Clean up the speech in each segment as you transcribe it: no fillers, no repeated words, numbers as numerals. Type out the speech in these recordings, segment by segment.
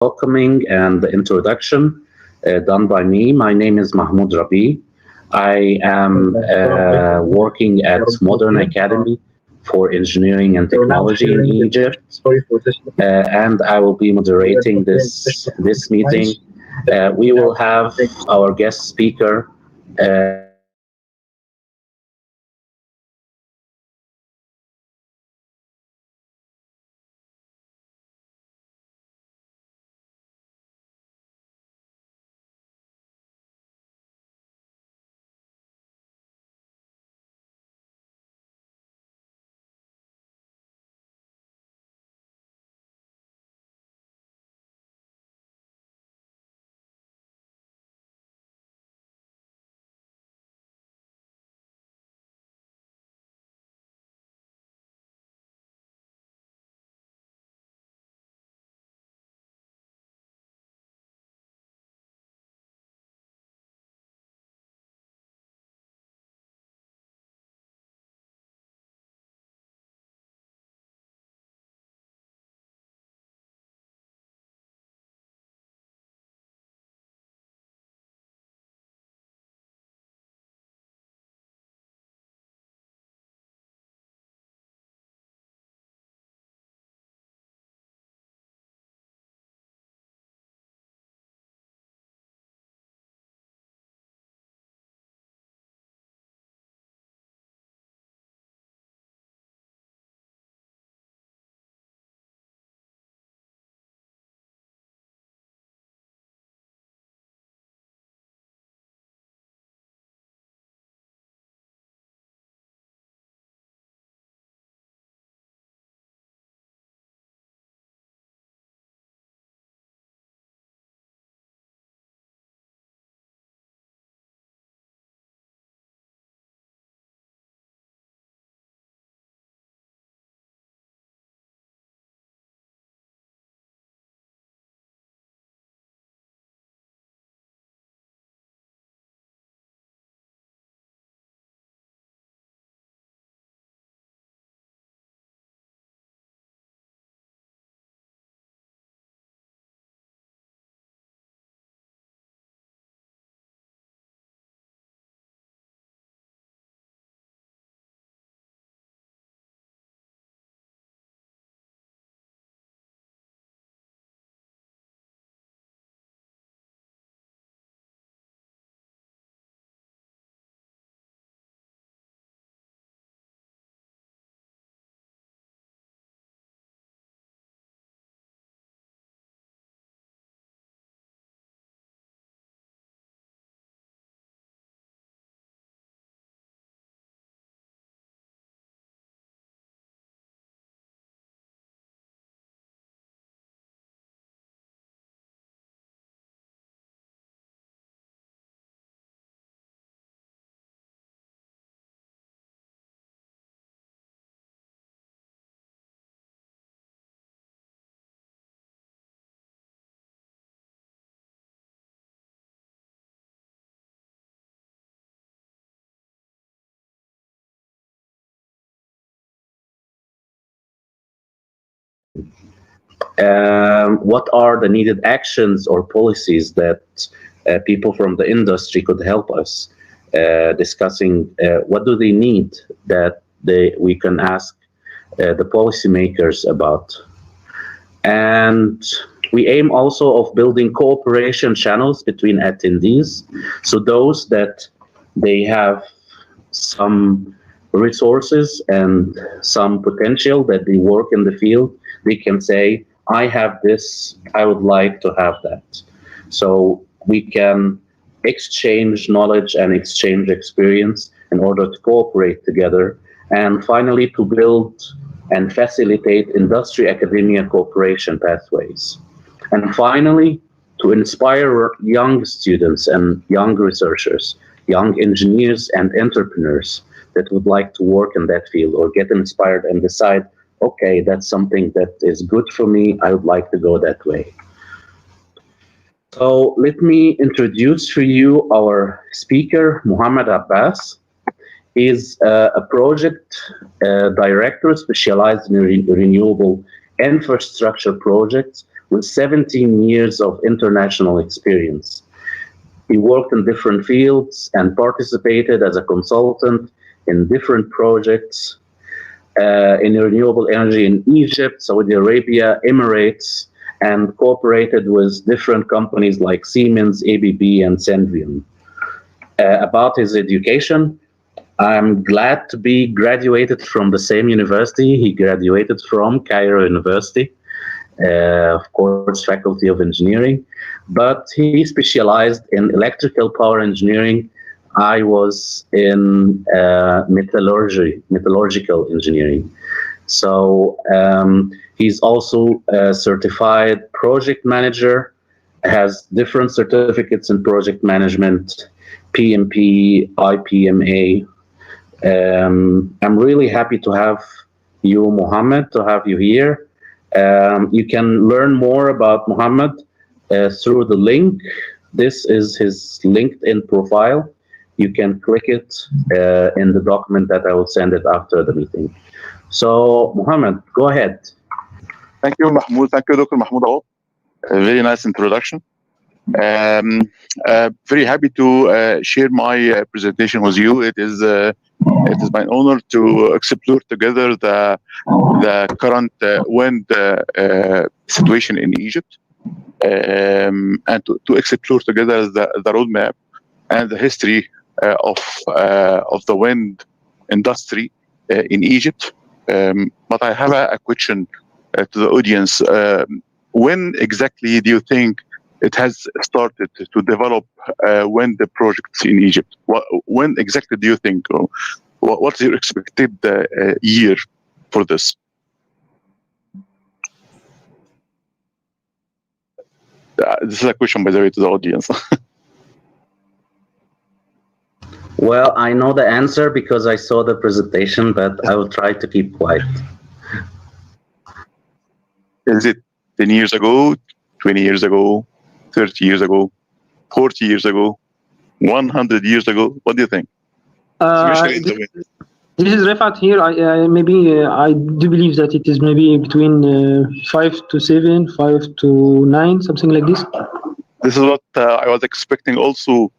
welcoming and the introduction done by me. My name is Mahmoud Rabi. I am working at Modern Academy for Engineering and Technology in Egypt, and I will be moderating this meeting. We will have our guest speaker, what are the needed actions or policies that people from the industry could help us discussing what do they need that we can ask the policymakers about. And we aim also of building cooperation channels between attendees, so those that they have some resources and some potential that they work in the field, they can say, I have this, I would like to have that. So we can exchange knowledge and exchange experience in order to cooperate together. And finally, to build and facilitate industry-academia cooperation pathways. And finally, to inspire young students and young researchers, young engineers and entrepreneurs that would like to work in that field or get inspired and decide, okay, that's something that is good for me, I would like to go that way. So let me introduce for you our speaker, Muhammad Abbas. He's a project director specialized in renewable infrastructure projects with 17 years of international experience. He worked in different fields and participated as a consultant in different projects in renewable energy in Egypt, Saudi Arabia, Emirates, and cooperated with different companies like Siemens, ABB, and Senvion. About his education, I'm glad to be graduated from the same university. He graduated from Cairo University, of course, Faculty of Engineering, but he specialized in electrical power engineering. I was in metallurgical engineering. So he's also a certified project manager, has different certificates in project management, PMP, IPMA. I'm really happy to have you, Mohammed, to have you here. You can learn more about Mohammed through the link. This is his LinkedIn profile. You can click it in the document that I will send it after the meeting. So, Mohammed, go ahead. Thank you, Mahmoud. Thank you, Dr. Mahmoud. A very nice introduction. Very happy to share my presentation with you. It is my honor to explore together the current wind situation in Egypt, and to explore together the roadmap and the history of the wind industry in Egypt. But I have a question to the audience. When exactly do you think it has started to develop wind projects in Egypt? When exactly do you think? What's your expected year for this? This is a question, by the way, to the audience. Well, I know the answer because I saw the presentation, but I will try to keep quiet. Is it 10 years ago, 20 years ago, 30 years ago, 40 years ago, 100 years ago? What do you think? This is Rifat here. I do believe that it is maybe between 5 to 7, 5 to 9, something like this. This is what I was expecting also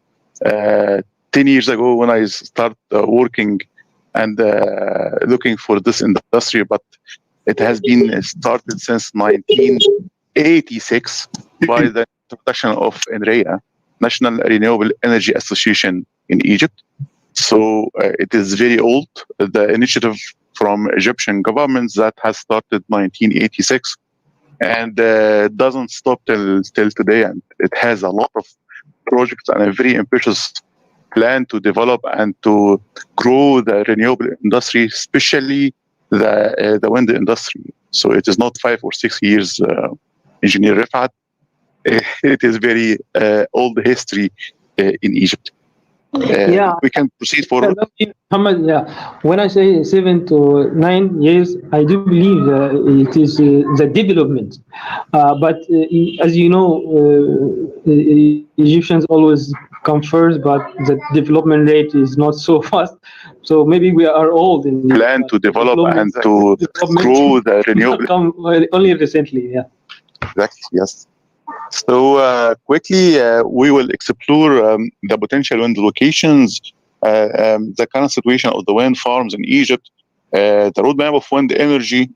10 years ago when I started working and looking for this industry, but it has been started since 1986 by the introduction of NREA, National Renewable Energy Association in Egypt. So it is very old, the initiative from Egyptian governments that has started 1986 and doesn't stop till today. And it has a lot of projects and a very ambitious plan to develop and to grow the renewable industry, especially the wind industry. So it is not 5 or 6 years, Engineer Rifat. It is very old history in Egypt. We can proceed forward. When I say 7 to 9 years, I do believe it is the development. But as you know, Egyptians always come first, but the development rate is not so fast. So maybe we are old in plan to develop and to grow the renewable. Only recently, yeah. Exactly, yes. So quickly, we will explore the potential wind locations, the current situation of the wind farms in Egypt, the roadmap of wind energy,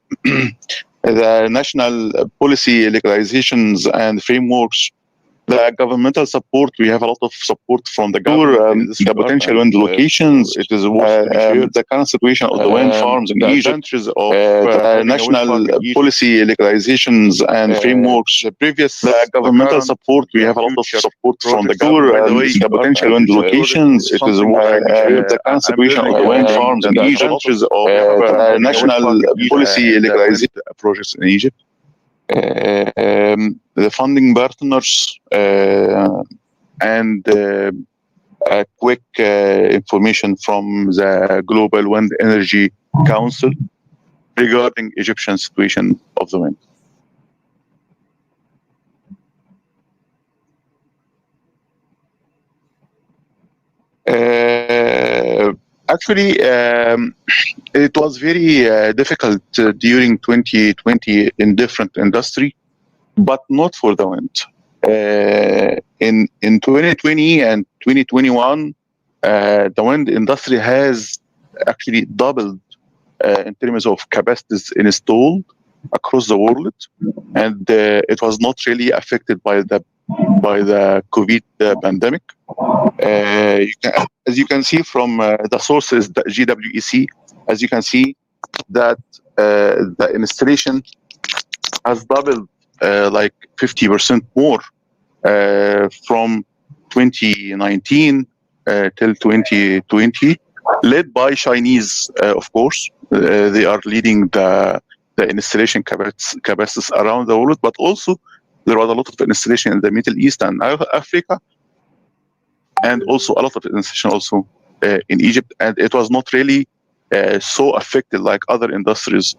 the national policy legalizations and frameworks, the governmental support. We have a lot of support from the government. The potential wind locations. It is the current situation of the wind farms in Egypt. Of the national policy legalizations and frameworks. The governmental support. We have a lot of support from the government. The potential wind locations. It is the current situation of the wind farms in Egypt. Of the national policy legalization projects in Egypt. The funding partners and a quick information from the Global Wind Energy Council regarding Egyptian situation of the wind. Actually, it was very difficult during 2020 in different industry. but not for the wind. In 2020 and 2021, the wind industry has actually doubled in terms of capacities installed across the world, and it was not really affected by the COVID pandemic. As you can see from the sources, the GWEC, as you can see that the installation has doubled like 50% more from 2019 till 2020, led by Chinese, of course. They are leading the installation capacities around the world, but also there was a lot of installation in the Middle East and Africa, and also a lot of installation also in Egypt, and it was not really so affected like other industries.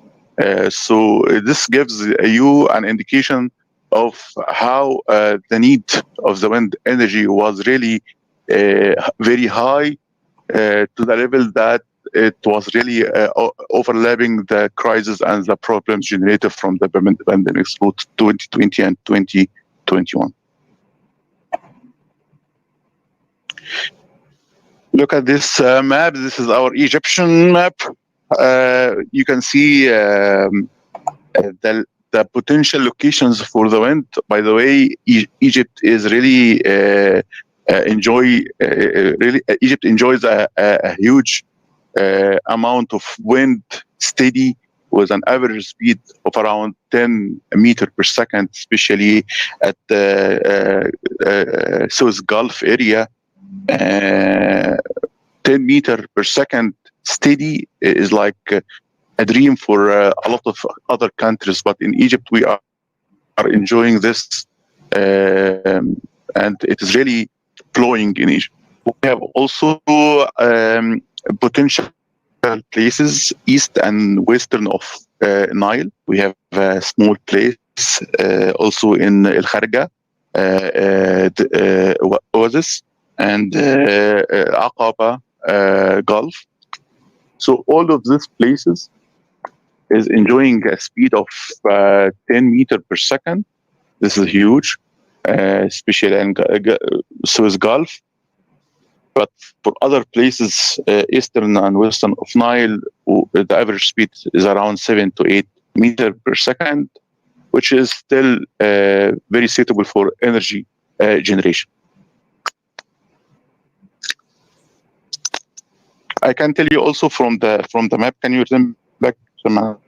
So this gives you an indication of how the need of the wind energy was really very high, to the level that it was really overlapping the crisis and the problems generated from the pandemic through 2020 and 2021. Look at this map. This is our Egyptian map. You can see the potential locations for the wind. By the way, Egypt is really Egypt enjoys a huge amount of wind, steady, with an average speed of around 10 meters per second, especially at the Suez Gulf area. 10 meters per second steady is like a dream for a lot of other countries, but in Egypt we are enjoying this, and it is really flowing in Egypt. We have also potential places east and western of Nile. We have a small place also in El Kharga, Oasis, and Aqaba Gulf. So all of these places is enjoying a speed of 10 meters per second. This is huge, especially in Suez Gulf. But for other places, eastern and western of Nile, the average speed is around 7 to 8 meters per second, which is still very suitable for energy generation. I can tell you also from the map. Can you turn back to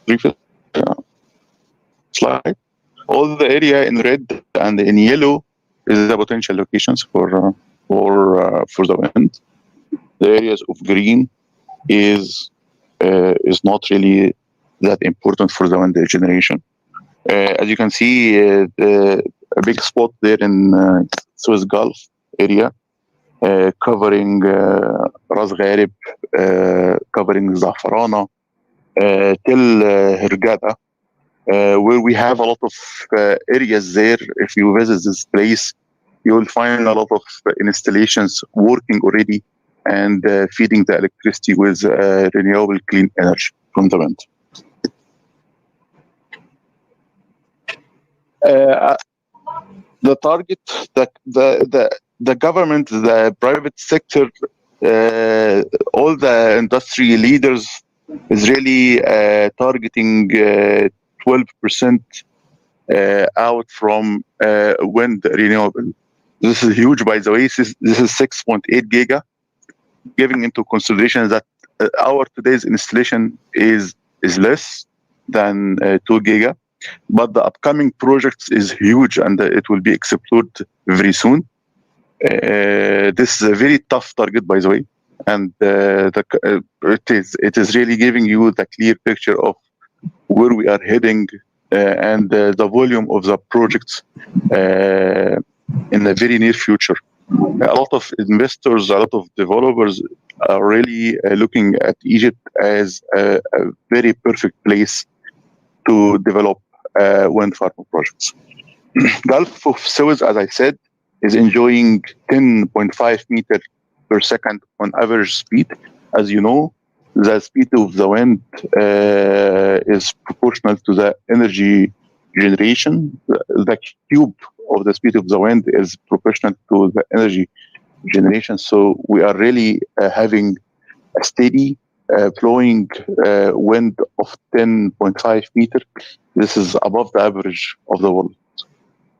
previous slide? All the area in red and in yellow is the potential locations for the wind. The areas of green is not really that important for the wind generation. As you can see, a big spot there in Suez Gulf area, covering Ras Gharib, covering Zafarana, till Hurghada, where we have a lot of areas there. If you visit this place, you will find a lot of installations working already and feeding the electricity with renewable clean energy from the wind. The target, the government, the private sector, all the industry leaders is really targeting 12% out from wind renewable. This is huge, by the way. This is 6.8 giga, giving into consideration that our today's installation is less than 2 giga, but the upcoming projects is huge and it will be explored very soon. This is a very tough target, by the way, and it is really giving you the clear picture of where we are heading and the volume of the projects in the very near future. A lot of investors, a lot of developers are really looking at Egypt as a very perfect place to develop wind farm projects. Gulf of Suez, as I said, is enjoying 10.5 meters per second on average speed. As you know, the speed of the wind is proportional to the energy generation. The cube of the speed of the wind is proportional to the energy generation. So we are really having a steady flowing wind of 10.5 meters. This is above the average of the world.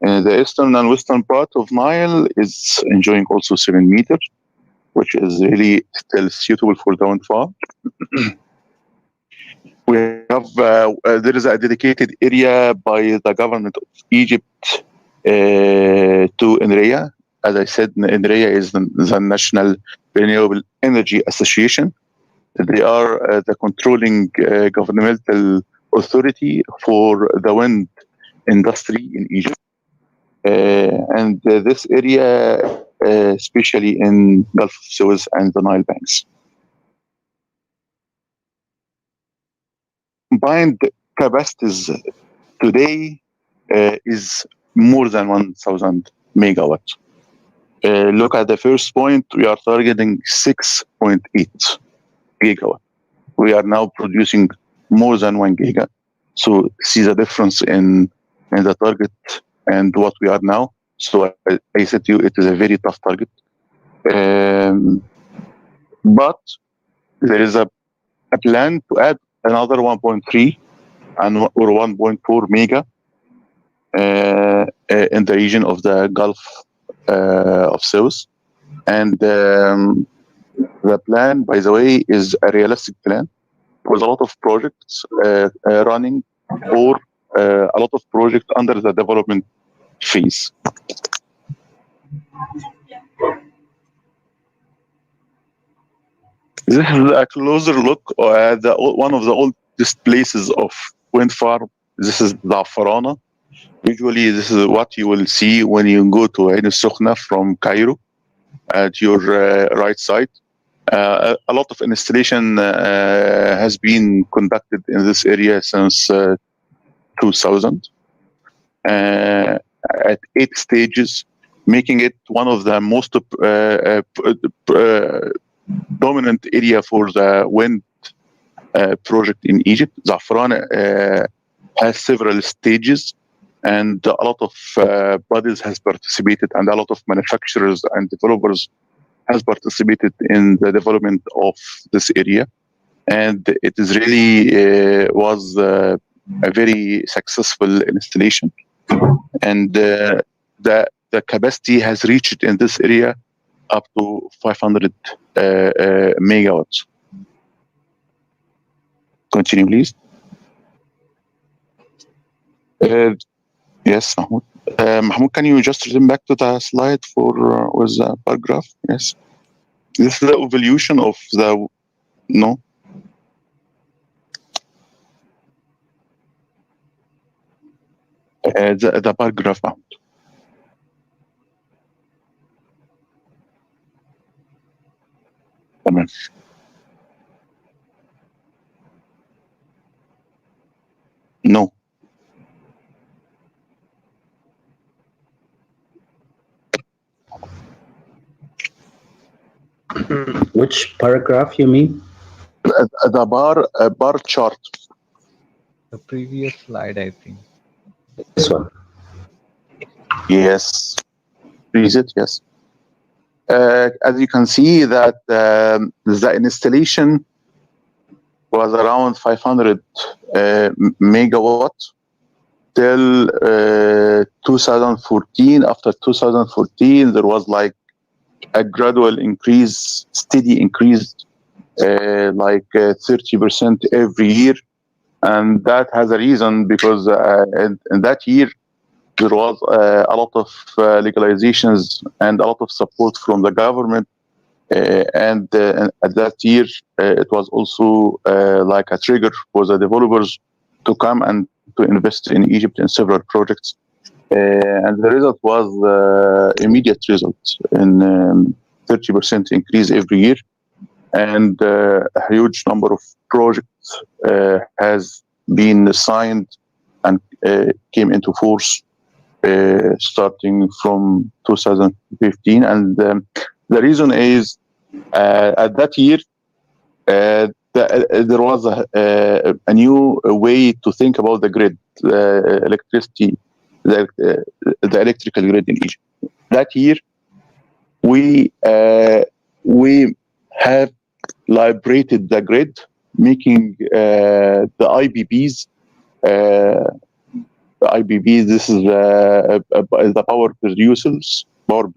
The eastern and western part of Nile is enjoying also 7 meters, which is really still suitable for the wind farm. We have there is a dedicated area by the government of Egypt to NREA. As I said, NREA is the National Renewable Energy Association. They are the controlling governmental authority for the wind industry in Egypt. And this area, especially in Gulf of Suez and the Nile banks. Combined capacities today is more than 1,000 megawatts. Look at the first point, we are targeting 6.8 gigawatt. We are now producing more than 1 giga. So see the difference in the target and what we are now. So I said to you, it is a very tough target. But there is a plan to add another 1.3 or 1.4 mega in the region of the Gulf of Suez. And the plan, by the way, is a realistic plan with a lot of projects running or a lot of projects under the development phase. This is a closer look at one of the oldest places of wind farm. This is Za'farana. Usually, this is what you will see when you go to Ain al-Sukhna from Cairo at your right side. A lot of installation has been conducted in this area since 2000 at 8 stages, making it one of the most dominant area for the wind project in Egypt. Za'farana has several stages, and a lot of bodies has participated, and a lot of manufacturers and developers has participated in the development of this area. And it is really was a very successful installation. And the capacity has reached in this area up to 500 megawatts. Continue, please. Yes, Mahmoud. Mahmoud, can you just return back to the slide for with the paragraph? Yes. This is the evolution of the no. The paragraph, Mahmoud. Amen. No. Which paragraph you mean? The bar chart. The previous slide, I think. This one. Yes. Is it? Yes. As you can see that the installation was around 500 megawatt till 2014. After 2014, there was like a gradual increase, steady increase, like 30% every year. And that has a reason because in that year, there was a lot of legalizations and a lot of support from the government. And at that year, it was also like a trigger for the developers to come and to invest in Egypt in several projects. And the result was immediate result in 30% increase every year. And a huge number of projects has been signed and came into force starting from 2015. And the reason is at that year, there was a new way to think about the grid, electricity, the electrical grid in Egypt. That year, we have liberated the grid, making the IBBs. The IBBs, this is the power producers from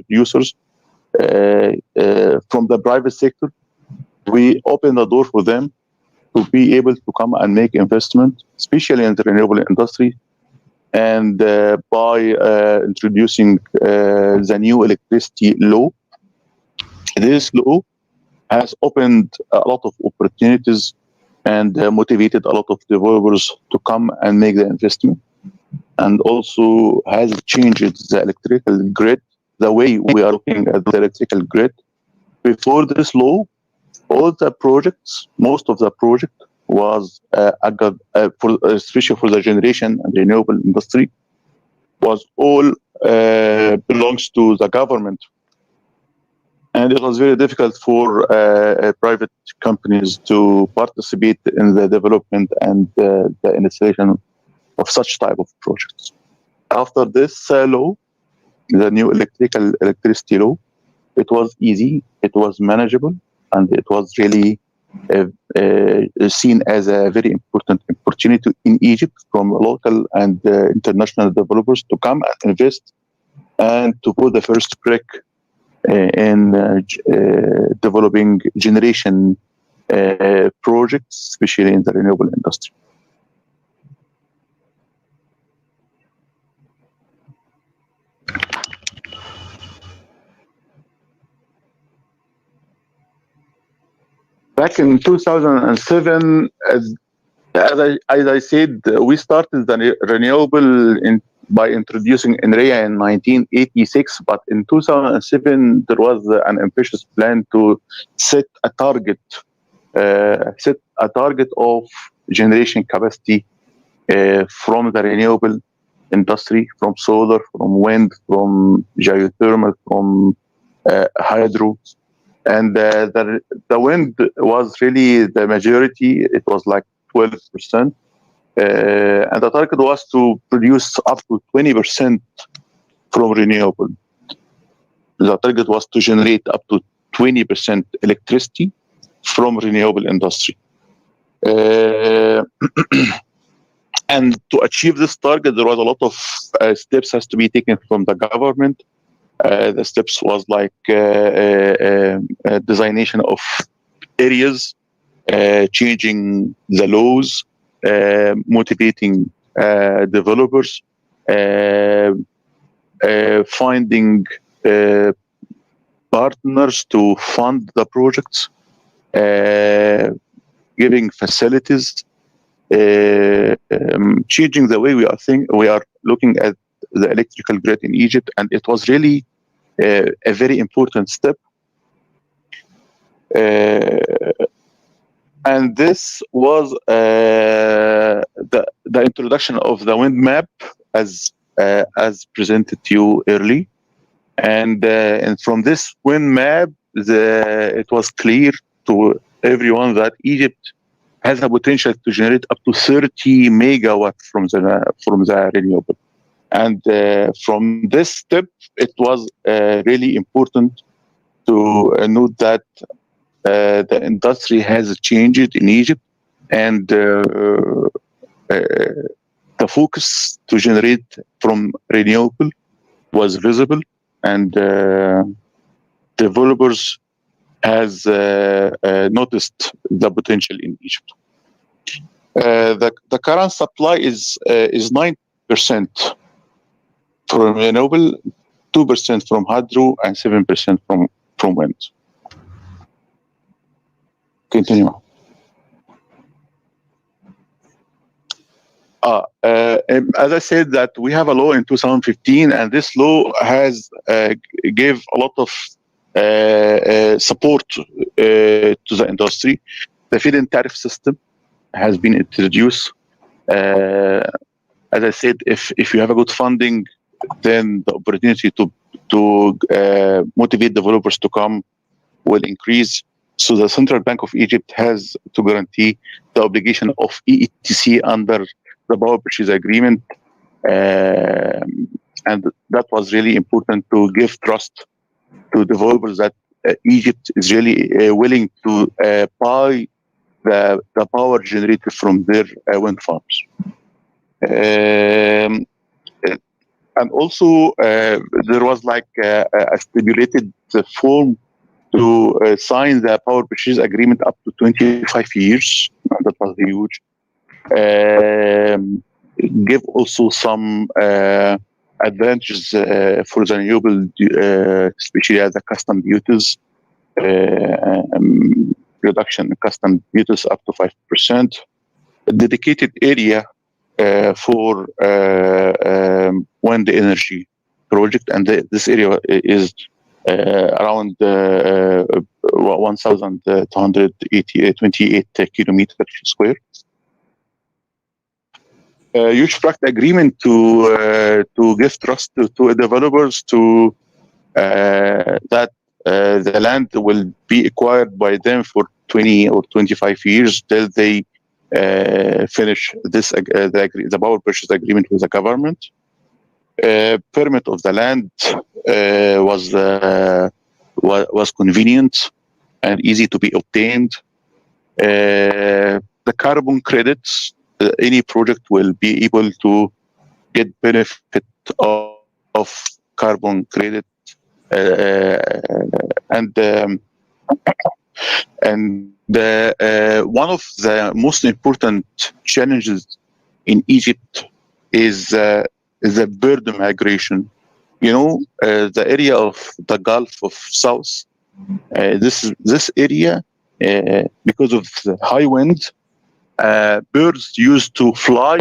the private sector. We open the door for them to be able to come and make investment, especially in the renewable industry. And by introducing the new electricity law, this law has opened a lot of opportunities and motivated a lot of developers to come and make the investment, and also has changed the electrical grid, the way we are looking at the electrical grid. Before this law, all the projects, most of the project was, especially for the generation and renewable industry, was all belongs to the government. And it was very difficult for private companies to participate in the development and the installation of such type of projects. After this law, the new electricity law, it was easy, it was manageable, and it was really seen as a very important opportunity in Egypt from local and international developers to come and invest and to put the first brick in developing generation projects, especially in the renewable industry. Back in 2007, as I said, we started the renewable by introducing NREA in 1986, but in 2007 there was an ambitious plan to set a target of generation capacity from the renewable industry, from solar, from wind, from geothermal, from hydro. And the wind was really the majority. It was like 12%. And the target was to produce up to 20% from renewable. The target was to generate up to 20% electricity from renewable industry. And to achieve this target, there was a lot of steps has to be taken from the government. The steps was like designation of areas, changing the laws, motivating developers, finding partners to fund the projects, giving facilities, changing the way we are looking at the electrical grid in Egypt, and it was really a very important step. And this was the introduction of the wind map as presented to you early, and from this wind map, it was clear to everyone that Egypt has a potential to generate up to 30 megawatts from the renewable. And from this step, it was really important to note that the industry has changed in Egypt, and the focus to generate from renewable was visible, and developers has noticed the potential in Egypt. The current supply is 9% from renewable, 2% from hydro, and 7% from wind. Continue. As I said, that we have a law in 2015, and this law has gave a lot of support to the industry. The feed-in tariff system has been introduced. As I said, if you have a good funding, then the opportunity to motivate developers to come will increase. So the Central Bank of Egypt has to guarantee the obligation of EETC under the power purchase agreement, and that was really important to give trust to developers that Egypt is really willing to buy the power generated from their wind farms. And also there was like a stipulated form to sign the power purchase agreement up to 25 years. That was huge. Give also some advantages for the renewable, especially as the custom duties, reduction in custom duties up to 5%. A dedicated area for wind energy project, and this area is around 1,228 kilometers square. Huge practice agreement to give trust to developers to that the land will be acquired by them for 20 or 25 years till they finish this the power purchase agreement with the government. Permit of the land was convenient and easy to be obtained. The carbon credits, any project will be able to get benefit of carbon credit, and one of the most important challenges in Egypt is the bird migration. You know, the area of the Gulf of South, this area, because of the high wind, birds used to fly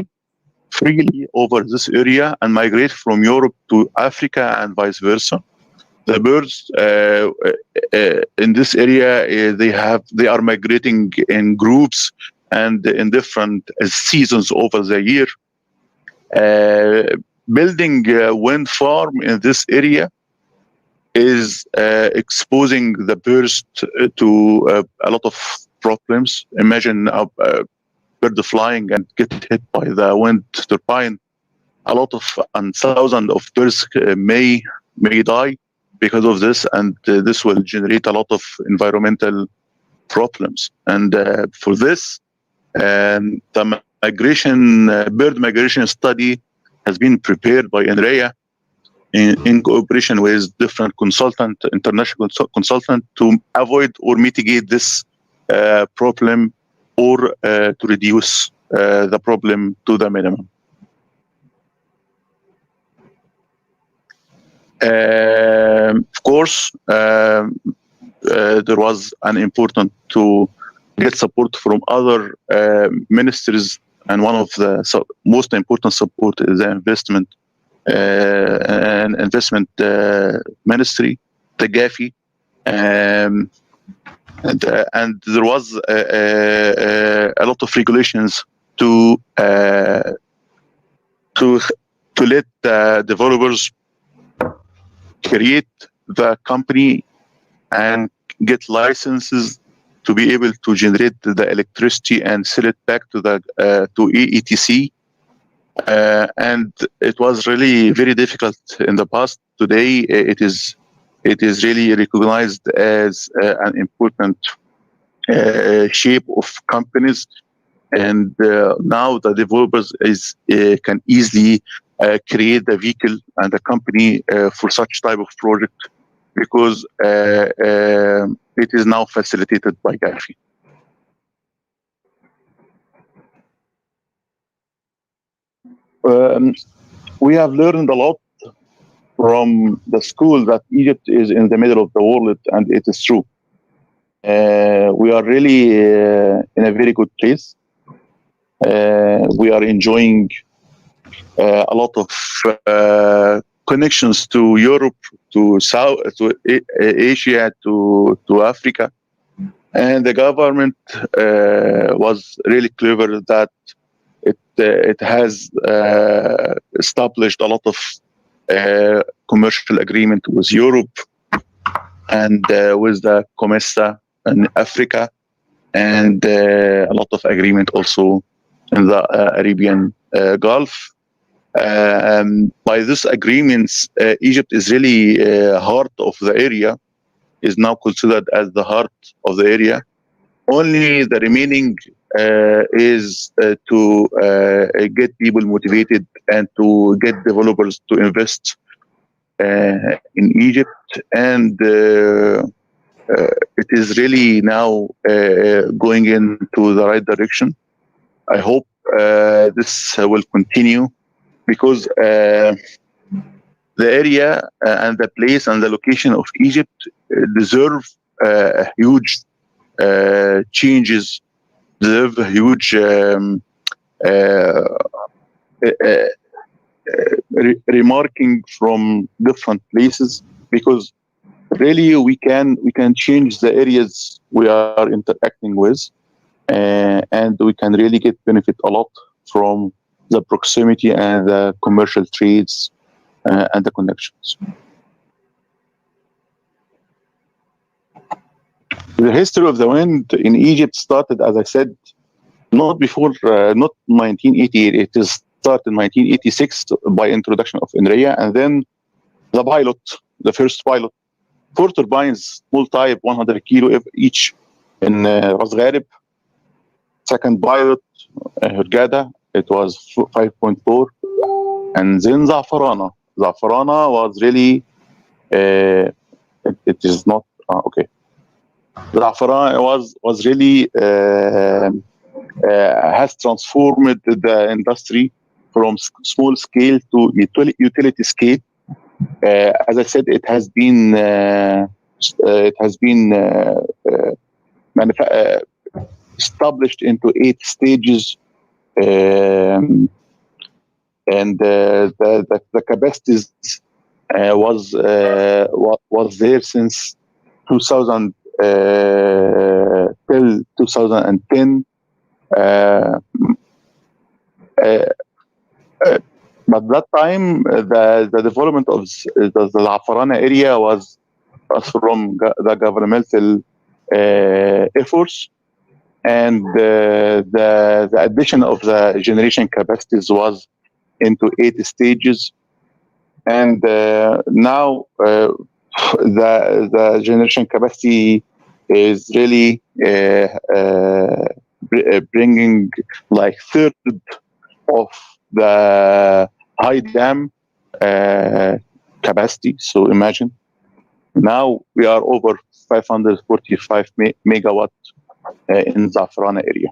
freely over this area and migrate from Europe to Africa and vice versa. The birds in this area, they are migrating in groups and in different seasons over the year. Building a wind farm in this area is exposing the birds to a lot of problems. Imagine a bird flying and get hit by the wind turbine. A lot of and thousands of birds may die because of this, and this will generate a lot of environmental problems. And for this, the bird migration study has been prepared by NREA in cooperation with different international consultant to avoid or mitigate this problem, or to reduce the problem to the minimum. Of course, there was an important to get support from other ministries, and one of the most important support is the investment ministry, the GAFI, and there was a lot of regulations to let the developers create the company and get licenses to be able to generate the electricity and sell it back to the to EETC, and it was really very difficult in the past. Today, it is really recognized as an important shape of companies, and now the developers can easily create a vehicle and a company for such type of project, because it is now facilitated by GAFI. We have learned a lot from the school that Egypt is in the middle of the world, and it is true. We are really in a very good place. We are enjoying a lot of connections to Europe, to Asia, to Africa, and the government was really clever that it has established a lot of commercial agreement with Europe and with the COMESA in Africa, and a lot of agreement also in the Arabian Gulf. By these agreements, Egypt is really heart of the area, is now considered as the heart of the area. Only the remaining is to get people motivated and to get developers to invest in Egypt, and it is really now going into the right direction. I hope this will continue, because the area and the place and the location of Egypt deserve huge changes, deserve huge remarking from different places, because really we can change the areas we are interacting with, and we can really get benefit a lot from the proximity and the commercial trades and the connections. The history of the wind in Egypt started, as I said, not 1988. It is started in 1986 by introduction of NREA, and then the first pilot, 4 turbines, small type, 100 kilo each, in Ras Gharib. Second pilot, Hurghada, it was 5.4, and then Za'farana. Za'farana was really, it is not okay. Za'farana was really has transformed the industry from small scale to utility scale. As I said, it has been established into 8 stages, and the capacities was there since 2000 till 2010. But that time, the development of the Za'farana area was from the governmental efforts, and the addition of the generation capacities was into 8 stages, and now the generation capacity is really bringing like third of the high dam capacity. So imagine now we are over 545 megawatt in Za'farana area.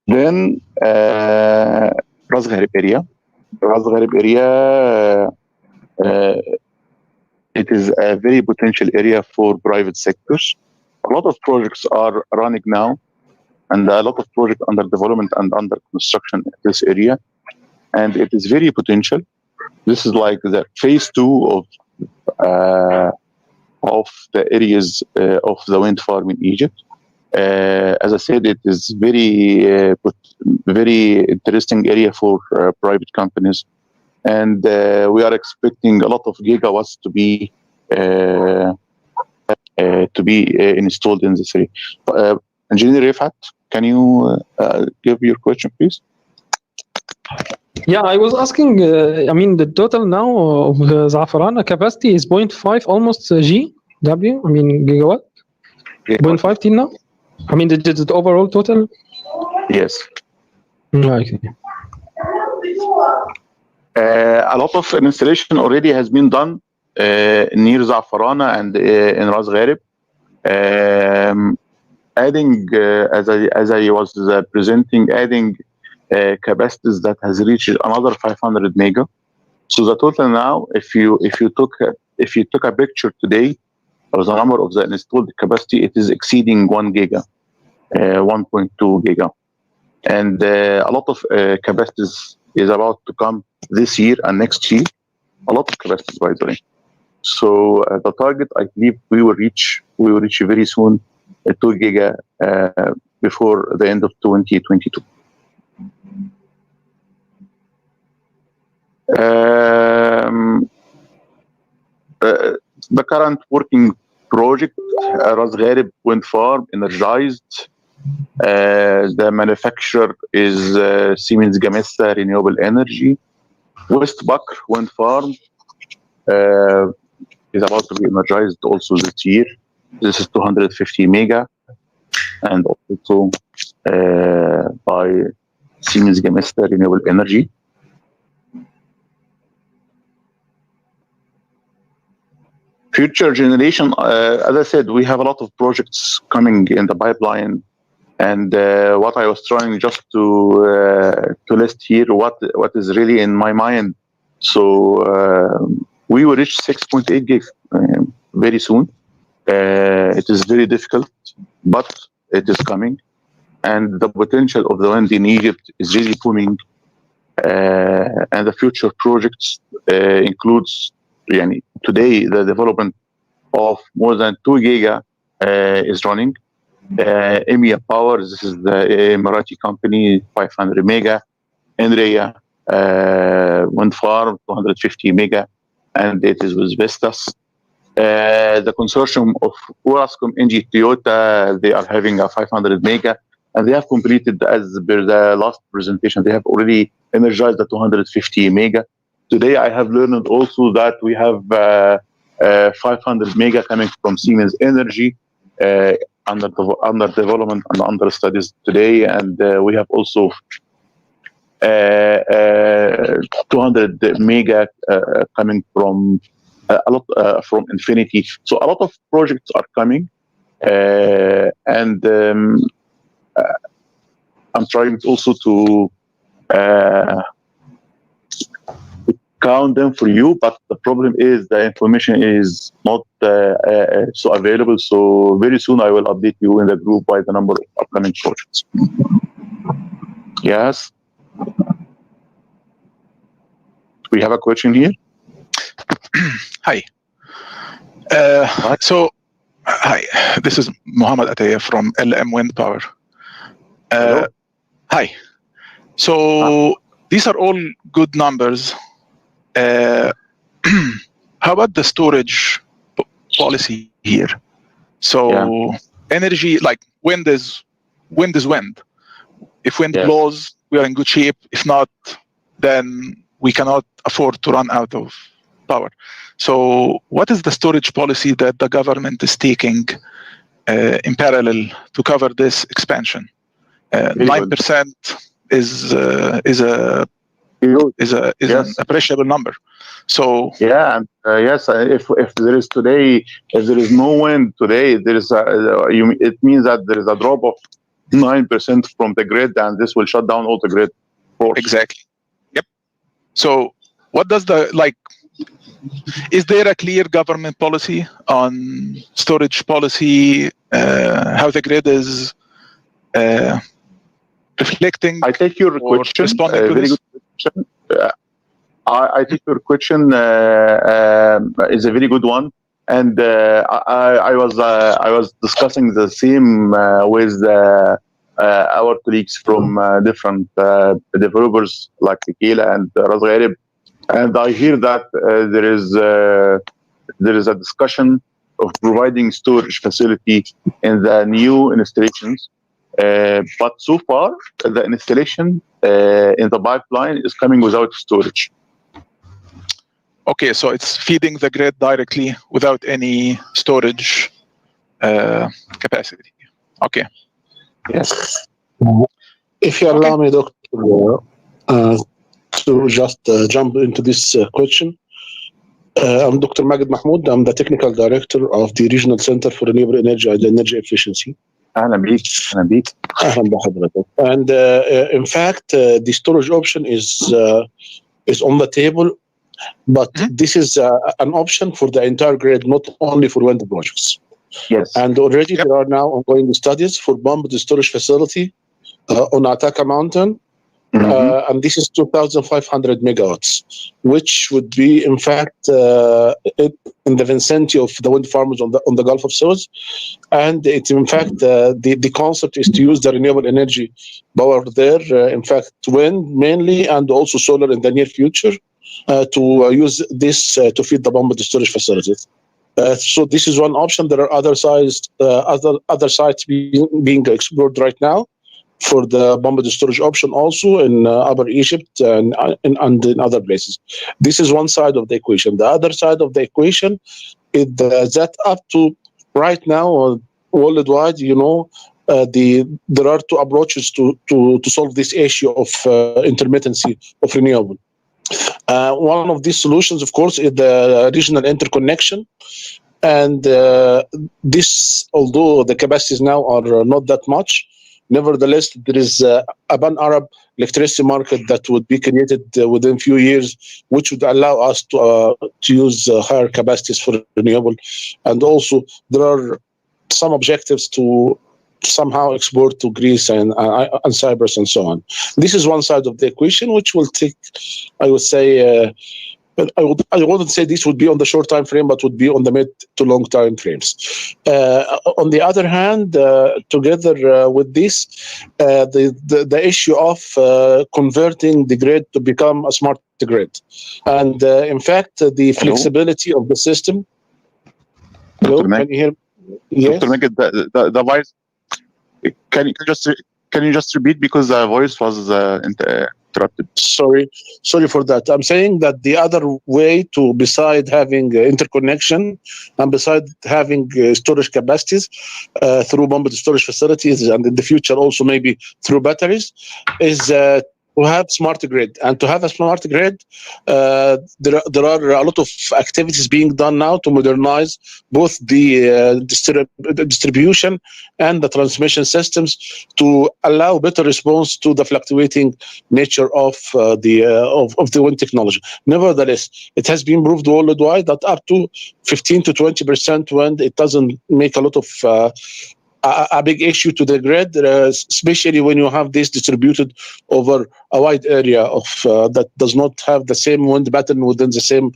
Then Ras Gharib area. It is a very potential area for private sectors. A lot of projects are running now, and a lot of projects under development and under construction in this area, and it is very potential. This is like the phase 2 of the areas of the wind farm in Egypt. As I said, it is very interesting area for private companies, and we are expecting a lot of gigawatts to be installed in this area. Engineer Rifat, can you give your question, please? Yeah, I was asking, the total now of the Za'farana capacity is 0.5, almost gigawatt? Yeah. 0.5 till now? The overall total? Yes. Okay. A lot of installation already has been done near Za'farana and in Ras Gharib. Adding, as I was presenting, adding capacities that has reached another 500 mega. So the total now, if you took a picture today of the number of the installed capacity, it is exceeding 1 giga, 1.2 giga, and a lot of capacities is about to come this year and next year. A lot of capacities, by the way. So the target, I believe, we will reach very soon 2 giga before the end of 2022. The current working project, Ras Gharib wind farm, energized. The manufacturer is Siemens Gamesa Renewable Energy. West Bakr wind farm is about to be energized also this year. This is 250 mega, and also by Siemens Gamesa Renewable Energy. Future generation, as I said, we have a lot of projects coming in the pipeline, and what I was trying just to list here, what is really in my mind. So we will reach 6.8 gig very soon. It is very difficult, but it is coming, and the potential of the wind in Egypt is really booming. And the future projects includes, today the development of more than 2 giga is running. EMEA Power, this is the Emirati company, 500 mega. Enrea wind farm, 250 mega, and it is with Vestas. The consortium of Orascom, NG Toyota, they are having a 500 mega, and they have completed, as per the last presentation, they have already energized the 250 mega. Today I have learned also that we have 500 mega coming from Siemens Energy under development and under studies today, and we have also 200 mega coming from a lot from Infinity. So a lot of projects are coming, and I'm trying also to count them for you, but the problem is the information is not so available. So very soon I will update you in the group by the number of upcoming projects. Yes. We have a question here. Hi. Hi. This is Mohammed Ataya from LM Wind Power. Hi. So these are all good numbers. How about the storage policy here? So energy, like wind is wind. If wind blows, we are in good shape. If not, then we cannot afford to run out of power. So what is the storage policy that the government is taking in parallel to cover this expansion? 9% is an appreciable number. So and yes, if there is today, if there is no wind today, there is it means that there is a drop of 9% from the grid, and this will shut down all the grid. Exactly. Yep. So what does is there a clear government policy on storage policy? How the grid is reflecting? I take your question. Very good question. I think your question is a very good one, and I was discussing the same with our colleagues from different developers like Tequila and Ras Gharib, and I hear that there is a discussion of providing storage facility in the new installations, but so far the installation in the pipeline is coming without storage. Okay, so it's feeding the grid directly without any storage capacity. Okay. Yes. If you allow me, Doctor, to just jump into this question. I'm Dr. Maged Mahmoud. I'm the Technical Director of the Regional Center for Renewable Energy and Energy Efficiency. أهلا بيك. أهلا بحضرتك. And in fact, the storage option is on the table, but this is an option for the entire grid, not only for wind projects. Yes. And already there are now ongoing studies for pumped storage facility on Ataka Mountain. And this is 2,500 megawatts, which would be, in fact, in the vicinity of the wind farms on the Gulf of Suez. And it's, in fact, the concept is to use the renewable energy power there, in fact, wind mainly, and also solar in the near future, to use this to feed the pumped storage facilities. So this is one option. There are other sites being explored right now for the pumped storage option, also in Upper Egypt and in other places. This is one side of the equation. The other side of the equation is that up to right now, worldwide, there are two approaches to solve this issue of intermittency of renewable. One of these solutions, of course, is the regional interconnection. And this, although the capacities now are not that much, nevertheless, there is a pan-Arab electricity market that would be created within a few years, which would allow us to use higher capacities for renewable. And also, there are some objectives to somehow export to Greece and Cyprus and so on. This is one side of the equation, which will take, I would say, I wouldn't say this would be on the short time frame, but would be on the mid to long time frames. On the other hand, together with this, the issue of converting the grid to become a smart grid, and in fact, the flexibility of the system. Hello, can you hear me? Yes. Dr. Megid, the voice. Can you just repeat, because the voice was interrupted? Sorry for that. I'm saying that the other way to, beside having interconnection and beside having storage capacities through pumped storage facilities, and in the future also maybe through batteries, is to have smart grid. And to have a smart grid, there are a lot of activities being done now to modernize both the distribution and the transmission systems to allow better response to the fluctuating nature of the wind technology. Nevertheless, it has been proved worldwide that up to 15 to 20% wind, it doesn't make a lot of a big issue to the grid, especially when you have this distributed over a wide area of that does not have the same wind pattern within the same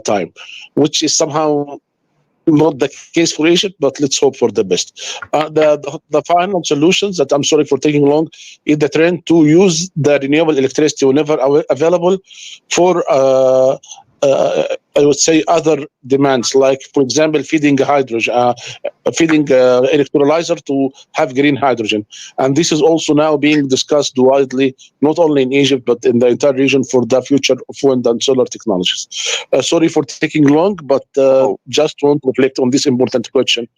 time, which is somehow not the case for Egypt, but let's hope for the best. The final solutions, that I'm sorry for taking long, is the trend to use the renewable electricity whenever available for I would say other demands, like, for example, feeding hydrogen, feeding electrolyzer to have green hydrogen. And this is also now being discussed widely, not only in Egypt, but in the entire region for the future of wind and solar technologies. Sorry for taking long, but just want to reflect on this important question.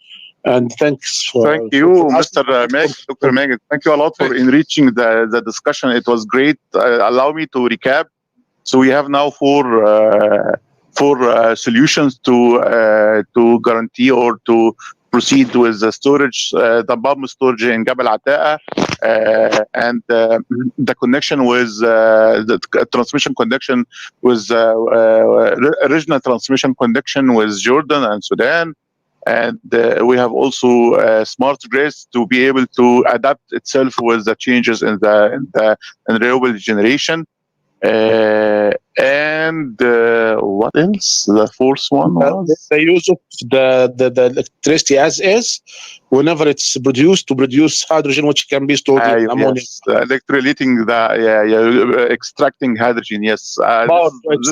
And thanks for... Thank you, Mr. Meg, Dr. Megid. Thank you a lot for enriching the discussion. It was great. Allow me to recap. So we have now four solutions to guarantee or to proceed with the storage, the pumped storage in Jabal Ata'a, and the connection with the transmission connection with regional transmission connection with Jordan and Sudan. And we have also smart grids to be able to adapt itself with the changes in renewable generation. And what else? The fourth one was the use of the electricity as is, whenever it's produced, to produce hydrogen, which can be stored in ammonia. Yes, electrolyting extracting hydrogen. Yes,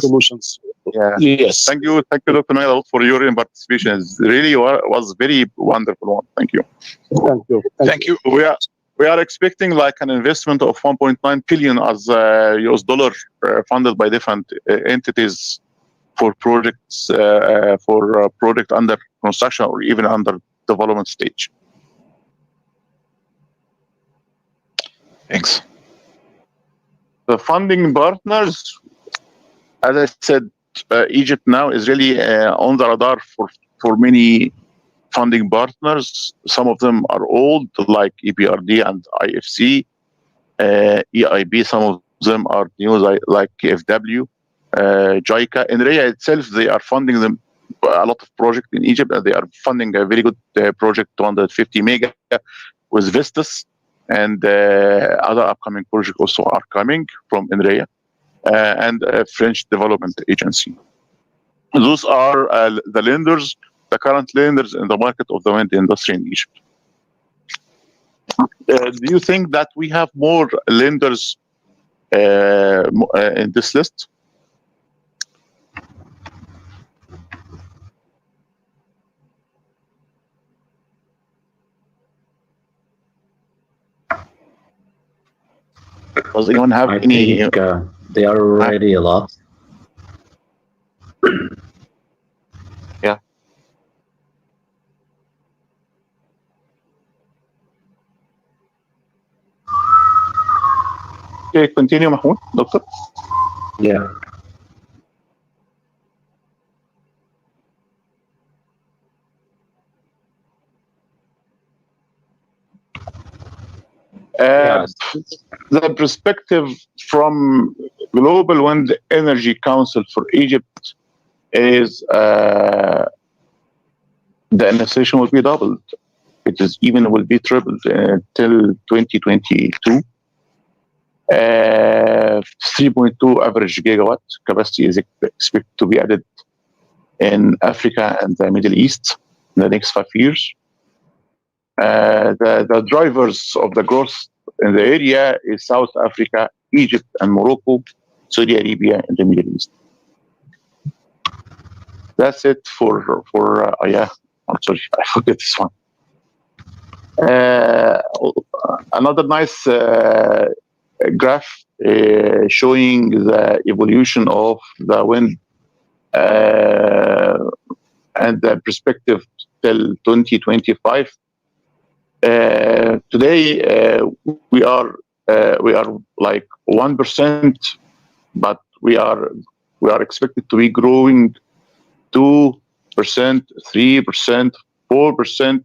solutions. Yeah. Yes. Thank you, Dr. Megid, for your participation. It really was very wonderful one. Thank you. Thank you. We are expecting like an investment of 1.9 billion as US dollar funded by different entities for projects project under construction or even under development stage. Thanks. The funding partners, as I said, Egypt now is really on the radar for many funding partners. Some of them are old, like EBRD and IFC, EIB. Some of them are new, like KfW, JICA. In RIA itself, they are funding them a lot of projects in Egypt, and they are funding a very good project, 250 mega, with Vestas, and other upcoming projects also are coming from INRIA and French Development Agency. Those are the lenders, the current lenders in the market of the wind industry in Egypt. Do you think that we have more lenders in this list? Does anyone have I any? think they are already a lot. Yeah. Okay, continue, Mahmoud, Doctor. Yeah. Yes. The perspective from Global Wind Energy Council for Egypt is the administration will be doubled. It is even will be tripled till 2022. 3.2 average gigawatt capacity is expected to be added in Africa and the Middle East in the next 5 years. The drivers of the growth in the area is South Africa, Egypt, and Morocco, Saudi Arabia, and the Middle East. That's it for yeah. I'm sorry, I forget this one. Another nice graph showing the evolution of the wind and the perspective till 2025. Today we are like 1%, but we are expected to be growing 2%, 3%, 4%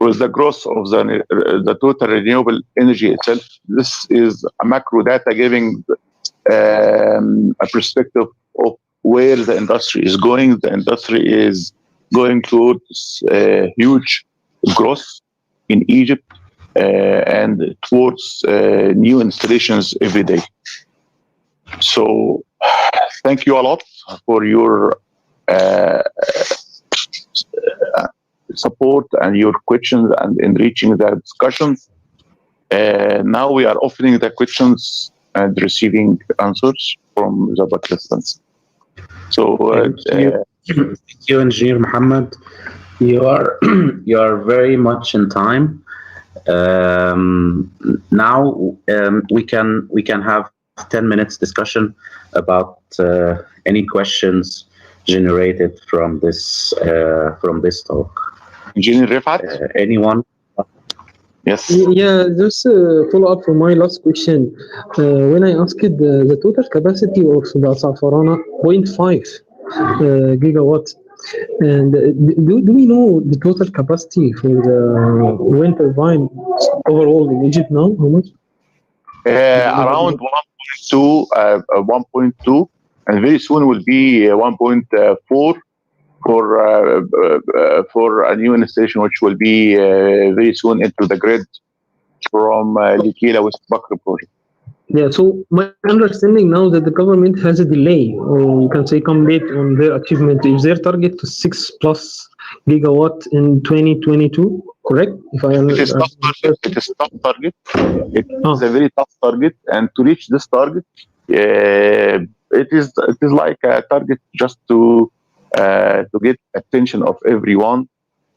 with the growth of the total renewable energy itself. This is a macro data giving a perspective of where the industry is going. The industry is going towards huge growth in Egypt and towards new installations every day. So thank you a lot for your support and your questions and enriching the discussions. Now we are offering the questions and receiving answers from the participants. So thank you, Engineer Muhammad. You are very much in time. Now we can have 10 minutes discussion about any questions generated from this talk. Engineer Rifat? Anyone? Yes. Yeah, just a follow-up for my last question. When I asked the total capacity of the Safarana, 0.5 gigawatt, and do we know the total capacity for the wind turbine overall in Egypt now? How much? Around 1.2, and very soon will be 1.4 for a new installation, which will be very soon into the grid from Likila West Bakr project. Yeah, so my understanding now that the government has a delay, or you can say come late on their achievement. Is their target to 6+ gigawatt in 2022? Correct? If I understand. It is tough target. It is a very tough target, and to reach this target, it is like a target just to get attention of everyone,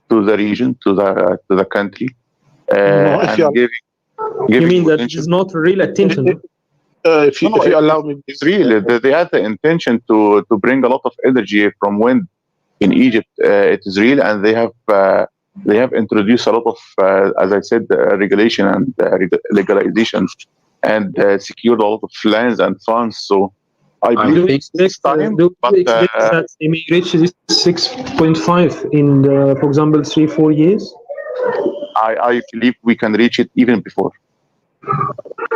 to the region, to the country, and giving. You mean that it is not real attention? If you allow me, it's real. They have the intention to bring a lot of energy from wind in Egypt. It is real, and they have introduced a lot of, as I said, regulation and legalization, and secured a lot of lands and funds. So I believe it's time. Do you expect that they may reach this 6.5 in, for example, 3-4 years? I believe we can reach it even before.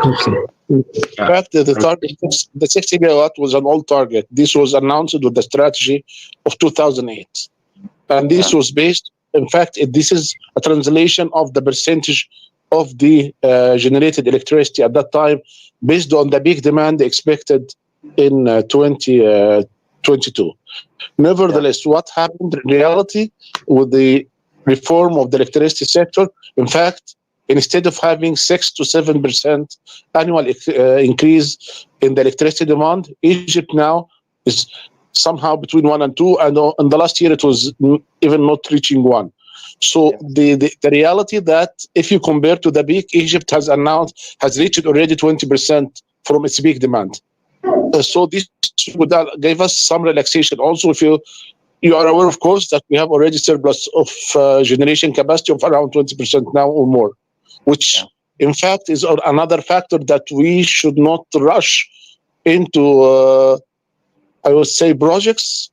Okay. In fact, the target, the 60 gigawatt was an old target. This was announced with the strategy of 2008. And this was based, in fact, this is a translation of the percentage of the generated electricity at that time based on the big demand expected in 2022. Nevertheless, what happened in reality with the reform of the electricity sector, in fact, instead of having 6 to 7% annual increase in the electricity demand, Egypt now is somehow between 1 and 2, and in the last year it was even not reaching 1. So the reality that if you compare to the peak, Egypt has reached already 20% from its peak demand. So this would give us some relaxation. Also, if you are aware, of course, that we have already surplus of generation capacity of around 20% now or more, which in fact is another factor that we should not rush into, I would say, projects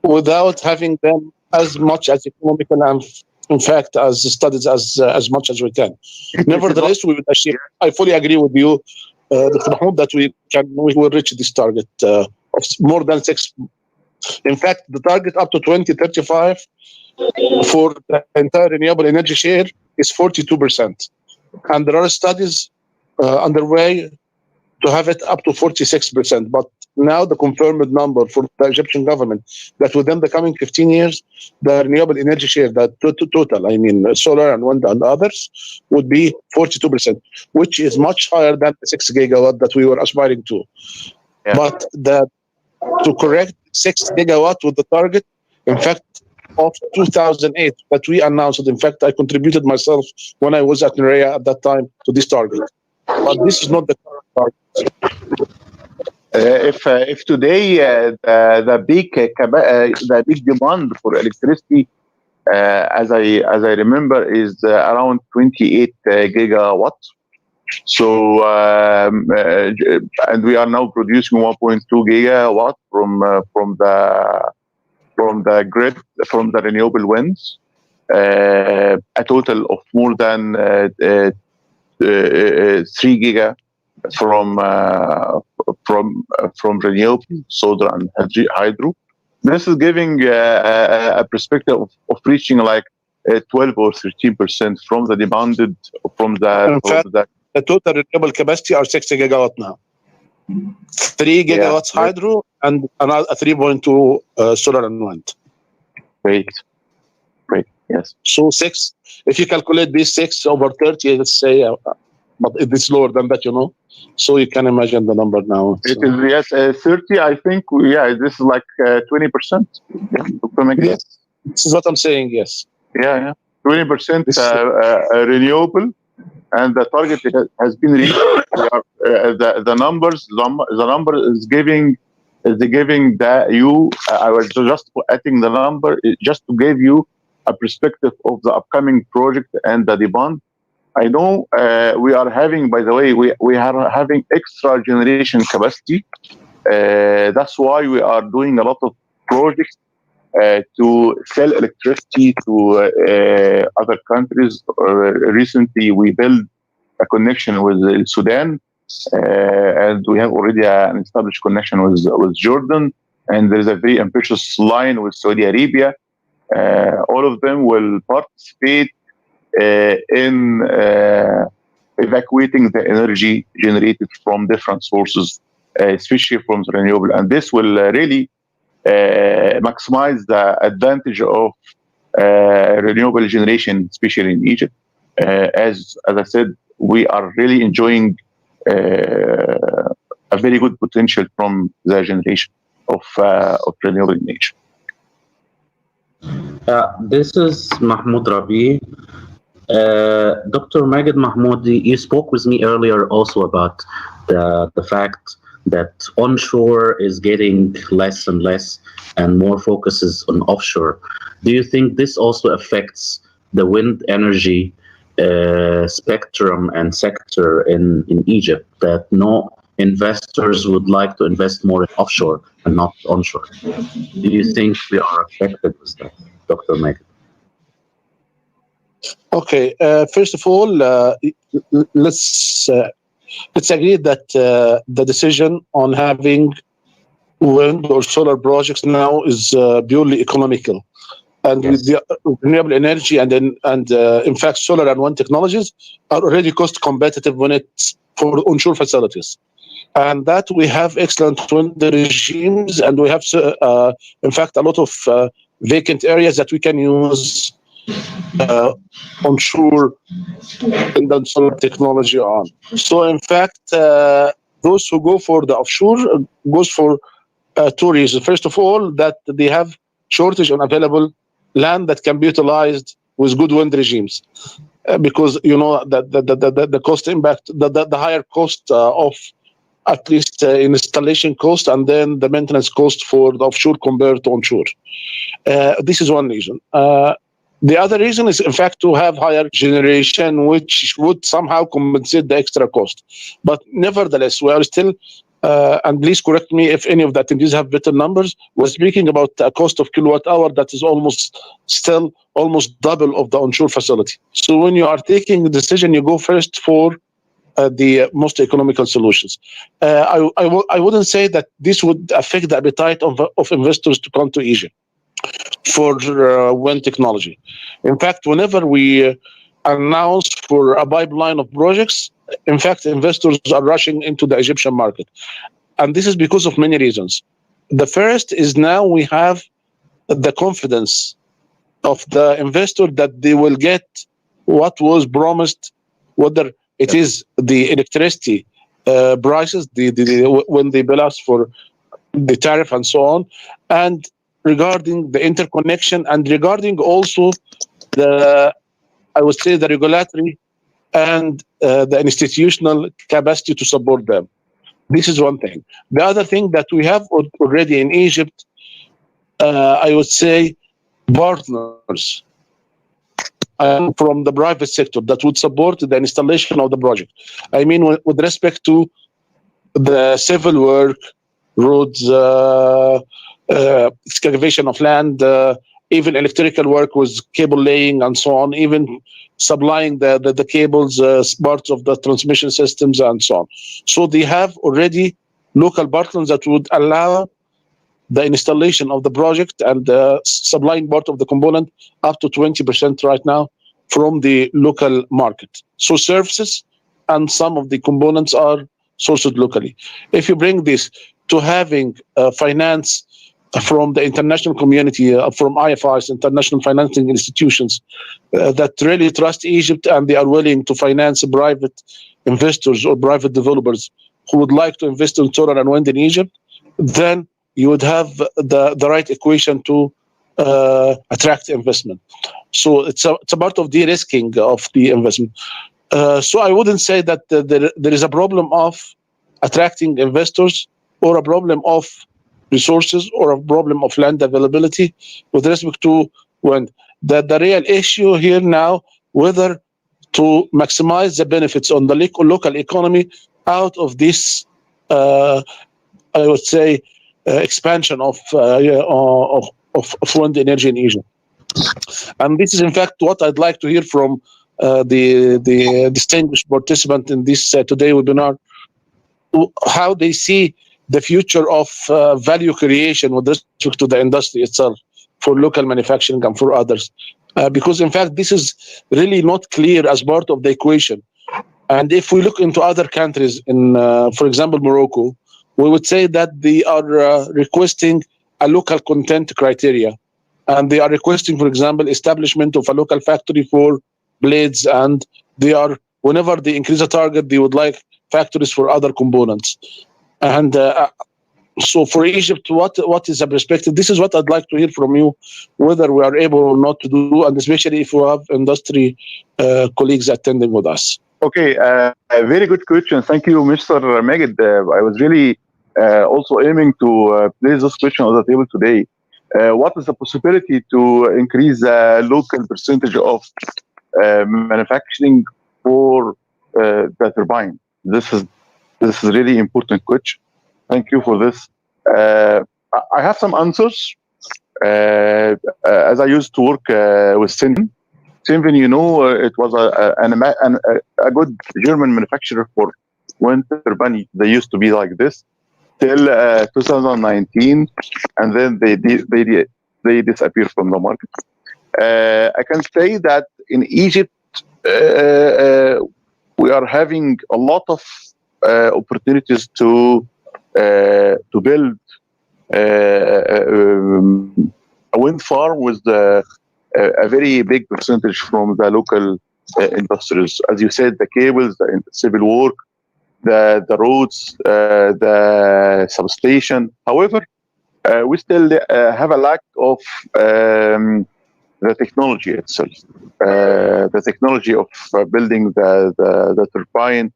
without having them as much as economical and, in fact, as studied as much as we can. Nevertheless, we would achieve. I fully agree with you, Dr. Mahmoud, that we will reach this target of more than 6. In fact, the target up to 2035 for the entire renewable energy share is 42%, and there are studies underway to have it up to 46%. But now the confirmed number for the Egyptian government that within the coming 15 years, the renewable energy share, that total, I mean solar and wind and others, would be 42%, which is much higher than the 6 gigawatt that we were aspiring to. Yeah. But to correct 6 gigawatt with the target, in fact, of 2008 that we announced. In fact, I contributed myself when I was at NREA at that time to this target. But this is not the current target. If today the big demand for electricity, as I remember, is around 28 gigawatts. So and we are now producing 1.2 gigawatt from the grid, from the renewable winds, a total of more than 3 giga from renewable, solar and hydro. This is giving a perspective of reaching like 12 or 13% from the demanded from the. The total renewable capacity are 60 gigawatt now. 3 gigawatts hydro and another 3.2 solar and wind. Great. Yes. So 6. If you calculate this 6 over 30, let's say, but it's lower than that, So you can imagine the number now. It is 30. I think this is like 20%. Yes, this is what I'm saying. Yes. 20% renewable. And the target has been reached. The number is giving I was just adding the number just to give you a perspective of the upcoming project and the demand. I know we are having, by the way, we are having extra generation capacity. That's why we are doing a lot of projects to sell electricity to other countries. Recently, we built a connection with Sudan, and we have already an established connection with Jordan, and there is a very ambitious line with Saudi Arabia. All of them will participate in evacuating the energy generated from different sources, especially from the renewable, and this will really maximize the advantage of renewable generation, especially in Egypt. As I said, we are really enjoying a very good potential from the generation of renewable energy. This is Mahmoud Rabi. Dr. Maged Mahmoudi, you spoke with me earlier also about the fact that onshore is getting less and less and more focuses on offshore. Do you think this also affects the wind energy spectrum and sector in Egypt, that no investors would like to invest more in offshore and not onshore? Do you think we are affected with that, Dr. Maged? Okay, first of all, let's agree that the decision on having wind or solar projects now is purely economical, and with the renewable energy and in fact solar and wind technologies are already cost competitive when it's for onshore facilities, and that we have excellent wind regimes, and we have in fact a lot of vacant areas that we can use onshore and then solar technology on. So in fact, those who go for the offshore goes for 2 reasons. First of all, that they have shortage on available land that can be utilized with good wind regimes, because the cost impact, the higher cost of at least installation cost, and then the maintenance cost for the offshore compared to onshore. This is one reason. The other reason is, in fact, to have higher generation, which would somehow compensate the extra cost. But nevertheless, we are still, and please correct me if any of the attendees have better numbers, we're speaking about a cost of kilowatt hour that is almost double of the onshore facility. So when you are taking the decision, you go first for the most economical solutions. I wouldn't say that this would affect the appetite of investors to come to Egypt for wind technology. In fact, whenever we announce for a pipeline of projects, in fact, investors are rushing into the Egyptian market. And this is because of many reasons. The first is now we have the confidence of the investor that they will get what was promised, whether it is the electricity prices, when they bill us for the tariff and so on, and regarding the interconnection, and regarding also the regulatory and the institutional capacity to support them. This is one thing. The other thing that we have already in Egypt, I would say, partners from the private sector that would support the installation of the project. I mean, with respect to the civil work, roads, excavation of land, even electrical work with cable laying and so on, even supplying the cables, parts of the transmission systems and so on. So they have already local partners that would allow the installation of the project and supplying part of the component up to 20% right now from the local market. So services and some of the components are sourced locally. If you bring this to having finance from the international community, from IFIs, international financing institutions that really trust Egypt and they are willing to finance private investors or private developers who would like to invest in solar and wind in Egypt, then you would have the right equation to attract investment. So it's a part of de-risking of the investment. So I wouldn't say that there is a problem of attracting investors or a problem of resources or a problem of land availability with respect to wind. The real issue here now, whether to maximize the benefits on the local economy out of this, I would say, expansion of wind energy in Egypt. And this is, in fact, what I'd like to hear from the distinguished participant in this today webinar, how they see the future of value creation with respect to the industry itself for local manufacturing and for others. Because, in fact, this is really not clear as part of the equation. And if we look into other countries, in, for example, Morocco, we would say that they are requesting a local content criteria. And they are requesting, for example, establishment of a local factory for blades. And they are, whenever they increase a target, they would like factories for other components. And so for Egypt, what is the perspective? This is what I'd like to hear from you, whether we are able or not to do, and especially if we have industry colleagues attending with us. Okay, a very good question. Thank you, Mr. Magid. I was really also aiming to place this question on the table today. What is the possibility to increase the local percentage of manufacturing for the turbine? This is really important question. Thank you for this. I have some answers. As I used to work with Sinven, you know, it was a good German manufacturer for wind turbine. They used to be like this till 2019, and then they disappeared from the market. I can say that in Egypt, we are having a lot of opportunities to build a wind farm with a very big percentage from the local industries. As you said, the cables, the civil work, the roads, the substation. However, we still have a lack of the technology itself, the technology of building the turbine,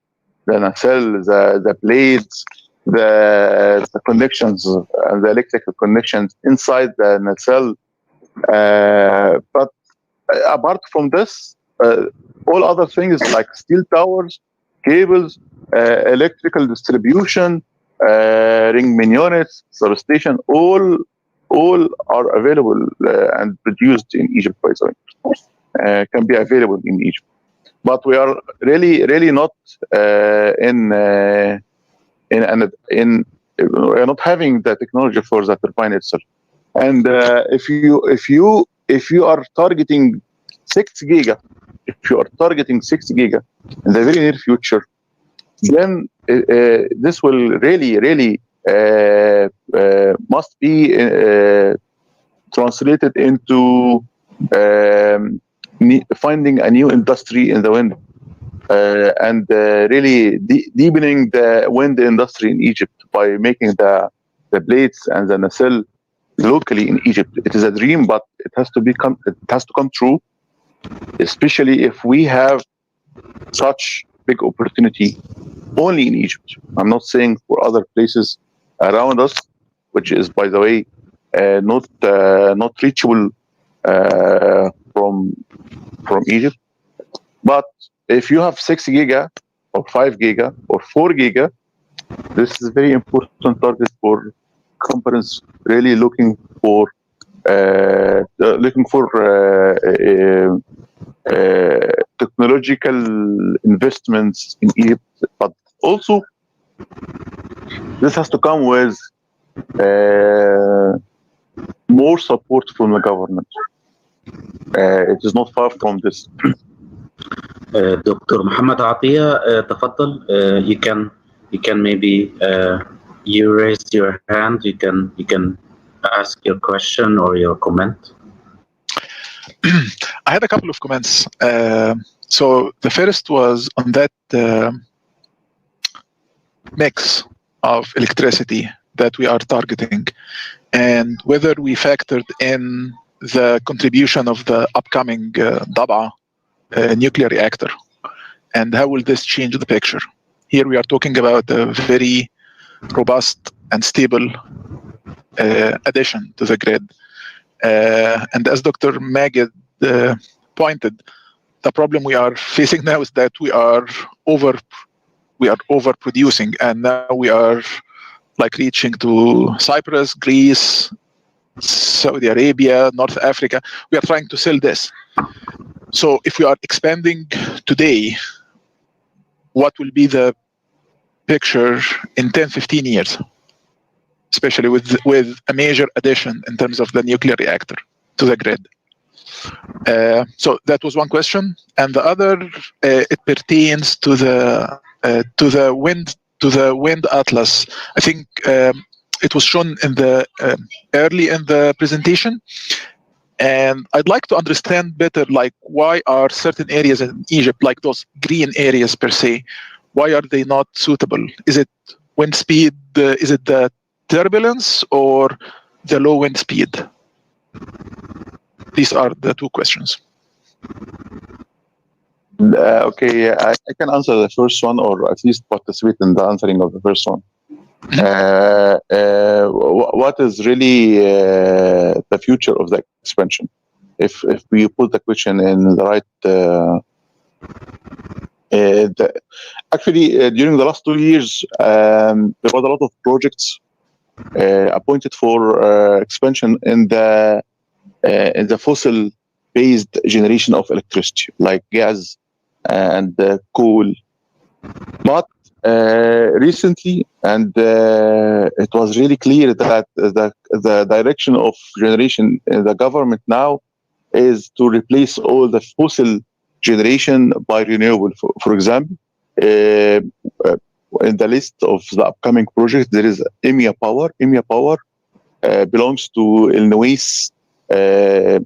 the nacelle, the blades, the connections, the electrical connections inside the nacelle. But apart from this, all other things like steel towers, cables, electrical distribution, ring main units, substation, all are available and produced in Egypt, by the way. Can be available in Egypt. But we are really not we are not having the technology for the turbine itself. And if you are targeting 6 giga, in the very near future, then this will really must be translated into finding a new industry in the wind and really deepening the wind industry in Egypt by making the blades and the nacelle locally in Egypt. It is a dream, but it has to come true, especially if we have such big opportunity only in Egypt. I'm not saying for other places around us, which is, by the way, not reachable from Egypt. But if you have 6 giga or 5 giga or 4 giga, this is a very important target for companies really looking for technological investments in Egypt. But also, this has to come with more support from the government. It is not far from this. دكتور محمد عطية تفضل. You can maybe you raised your hand. You can ask your question or your comment. I had a couple of comments. So the first was on that mix of electricity that we are targeting, and whether we factored in the contribution of the upcoming دعوة nuclear reactor, and how will this change the picture? Here we are talking about a very robust and stable addition to the grid. And as Dr. Magid pointed, the problem we are facing now is that we are overproducing, and now we are like reaching to Cyprus, Greece, Saudi Arabia, North Africa. We are trying to sell this. So if we are expanding today, what will be the picture in 10, 15 years, especially with a major addition in terms of the nuclear reactor to the grid? So that was one question, and the other it pertains to the wind atlas. I think it was shown in the early in the presentation, and I'd like to understand better, like, why are certain areas in Egypt, like those green areas per se, why are they not suitable? Is it wind speed? Is it the turbulence or the low wind speed? These are the two questions. Okay, I can answer the first one, or at least participate in the answering of the first one. What is really the future of the expansion? If we put the question in the right, actually during the last 2 years, there was a lot of projects appointed for expansion in the fossil-based generation of electricity, like gas and coal. But recently, and it was really clear that the direction of generation in the government now is to replace all the fossil generation by renewable. For example, in the list of the upcoming projects, there is EMIA Power. EMIA Power belongs to Illinois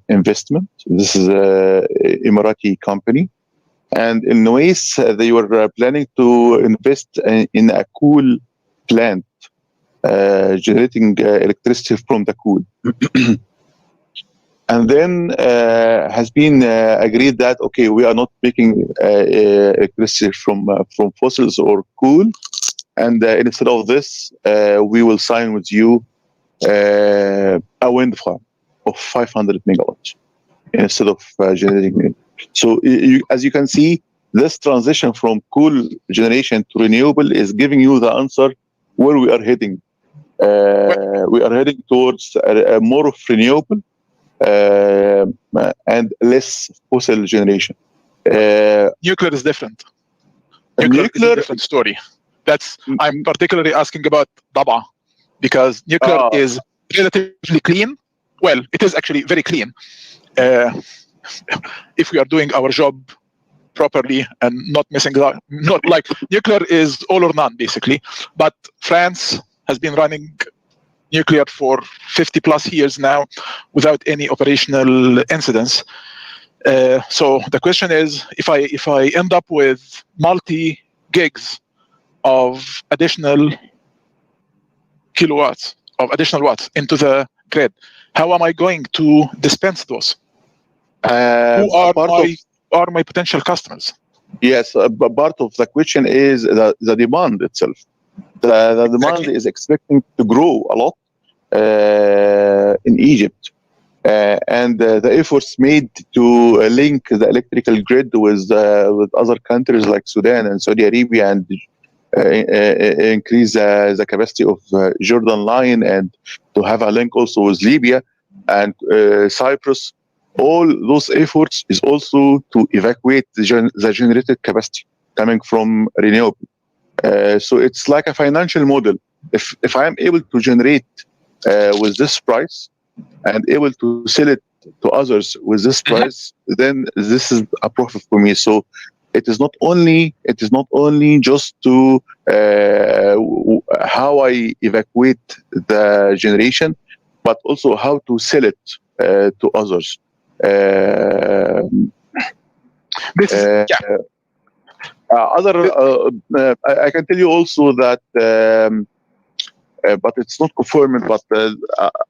investment. This is an Emirati company. And in Illinois, they were planning to invest in a coal plant, generating electricity from the coal. and then has been agreed that okay, we are not making electricity from fossils or coal, and instead of this, we will sign with you a wind farm of 500 megawatts instead of generating wind. So as you can see, this transition from coal generation to renewable is giving you the answer where we are heading. We are heading towards more of renewable and less fossil generation. Nuclear is different. Nuclear is a different story. I'm particularly asking about دعوة, because nuclear is relatively clean. Well, it is actually very clean if we are doing our job properly and not missing out. Not like nuclear is all or none basically, but France has been running nuclear for 50 plus years now without any operational incidents. So the question is, if I end up with multi gigs of additional kilowatts, of additional watts into the grid, how am I going to dispense those? Who are my potential customers? Yes, but part of the question is the demand itself. The demand is expecting to grow a lot in Egypt, and the efforts made to link the electrical grid with other countries like Sudan and Saudi Arabia, and increase the capacity of Jordan line, and to have a link also with Libya and Cyprus. All those efforts is also to evacuate the generated capacity coming from renewable. So it's like a financial model. If I am able to generate with this price and able to sell it to others with this price, then this is a profit for me. So it is not only just to how I evacuate the generation, but also how to sell it to others. I can tell you also that, but it's not confirmed, but a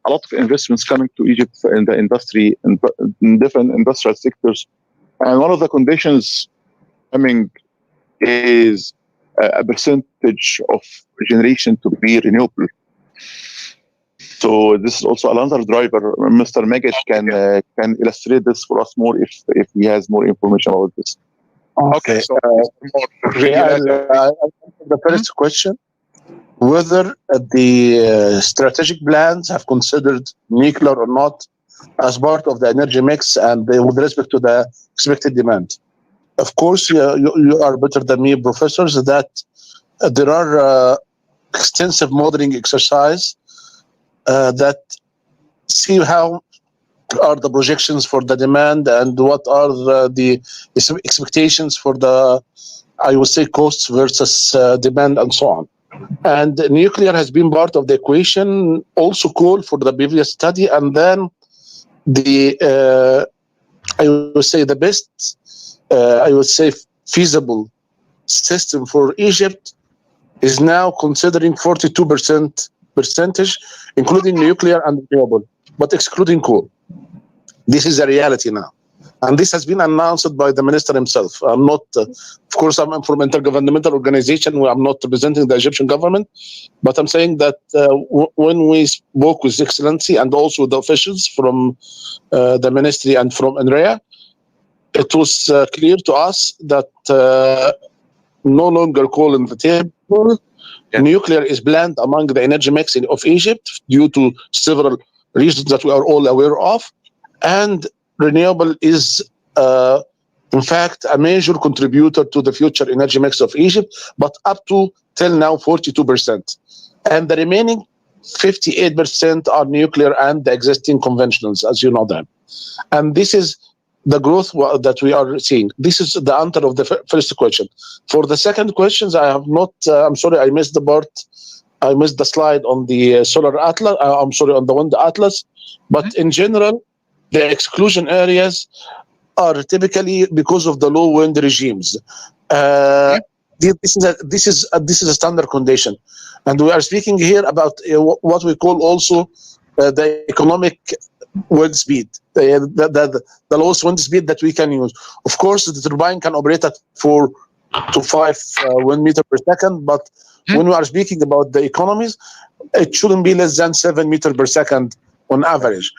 lot of investments coming to Egypt in the industry, in different industrial sectors, and one of the conditions coming is a percentage of generation to be renewable. So this is also another driver. Mr. Megish can illustrate this for us more if he has more information about this. Okay. So the first question, whether the strategic plans have considered nuclear or not as part of the energy mix and with respect to the expected demand. Of course, you are better than me, professors, that there are extensive modeling exercise that see how are the projections for the demand and what are the expectations for the, I would say, costs versus demand and so on. And nuclear has been part of the equation, also called for the previous study, and then I would say the best, feasible system for Egypt is now considering 42% percentage, including nuclear and renewable, but excluding coal. This is a reality now. And this has been announced by the minister himself. I'm not, of course, I'm from intergovernmental organization where I'm not representing the Egyptian government, but I'm saying that when we spoke with Excellency and also the officials from the ministry and from NREA, it was clear to us that no longer coal on the table. Yeah. Nuclear is planned among the energy mix of Egypt due to several reasons that we are all aware of. And renewable is, in fact, a major contributor to the future energy mix of Egypt, but up to till now 42%. And the remaining 58% are nuclear and the existing conventionals, as you know them. And this is the growth that we are seeing. This is the answer of the first question. For the second questions, I have not, I'm sorry, I missed the part. I missed the slide on the solar atlas, I'm sorry, on the wind atlas. But in general, the exclusion areas are typically because of the low wind regimes. This is a standard condition. And we are speaking here about what we call also the economic wind speed, the lowest wind speed that we can use. Of course, the turbine can operate at 4 to 5 wind meter per second, but when we are speaking about the economies, it shouldn't be less than 7 meter per second on average.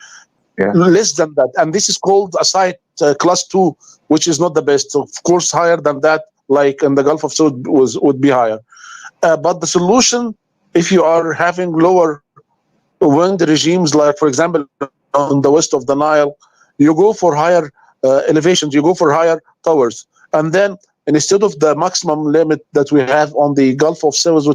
Yeah. Less than that, and this is called a site class 2, which is not the best. Of course, higher than that, like in the Gulf of Suez, would be higher. But the solution, if you are having lower wind regimes, like for example on the west of the Nile, you go for higher elevations, you go for higher towers, and then instead of the maximum limit that we have on the Gulf of Suez,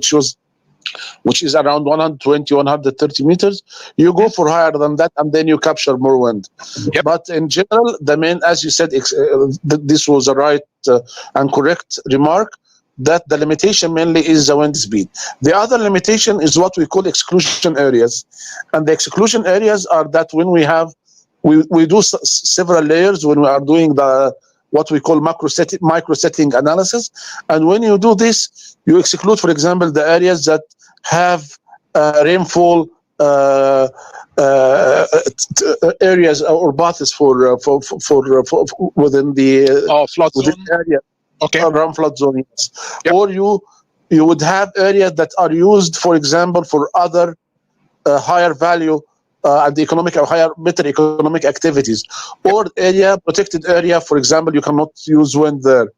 which is around 120, 130 meters, you go for higher than that, and then you capture more wind. Yep. But in general, the main, as you said, this was a right and correct remark, that the limitation mainly is the wind speed. The other limitation is what we call exclusion areas. And the exclusion areas are that when we do several layers when we are doing what we call micro setting analysis. And when you do this, you exclude, for example, the areas that have rainfall areas or baths for within the flood zone area. Okay. Around flood zone, yes. Yep. Or you would have areas that are used, for example, for other higher value and economic or better economic activities. Yep. Or protected area, for example, you cannot use wind there.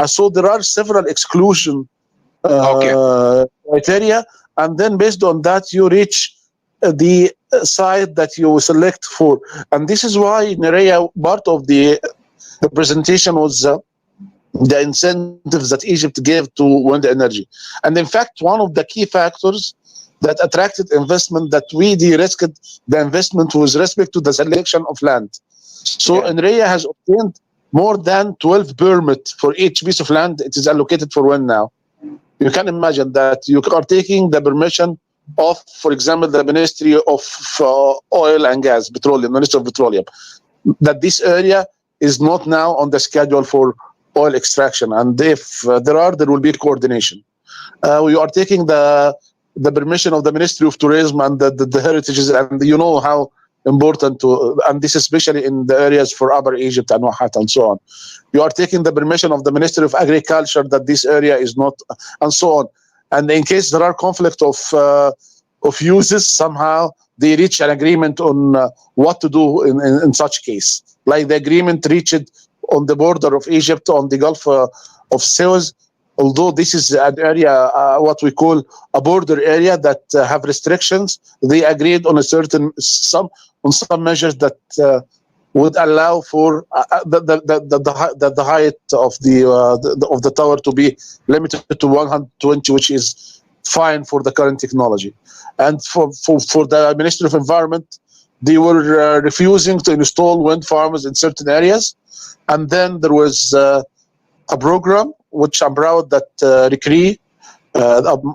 So there are several exclusion criteria, and then based on that you reach the site that you select for. And this is why in area part of the presentation was the incentives that Egypt gave to wind energy. And in fact, one of the key factors that attracted investment, that we de-risked the investment with respect to the selection of land. So NREA has obtained more than 12 permits for each piece of land it is allocated for wind now. You can imagine that you are taking the permission of, for example, the Ministry of Oil and Gas, Petroleum, Ministry of Petroleum, that this area is not now on the schedule for oil extraction, and if there will be coordination. We are taking the permission of the Ministry of Tourism and the heritages, and you know how important and this especially in the areas for Upper Egypt and Wahat and so on. You are taking the permission of the Ministry of Agriculture that this area is not, and so on. And in case there are conflict of uses, somehow they reach an agreement on what to do in such case. Like the agreement reached on the border of Egypt on the Gulf of Suez, although this is an area, what we call a border area that have restrictions, they agreed on some measures that would allow for the height of the tower to be limited to 120, which is fine for the current technology. And for the Ministry of Environment, they were refusing to install wind farms in certain areas. And then there was a program, which I'm proud that RICRI,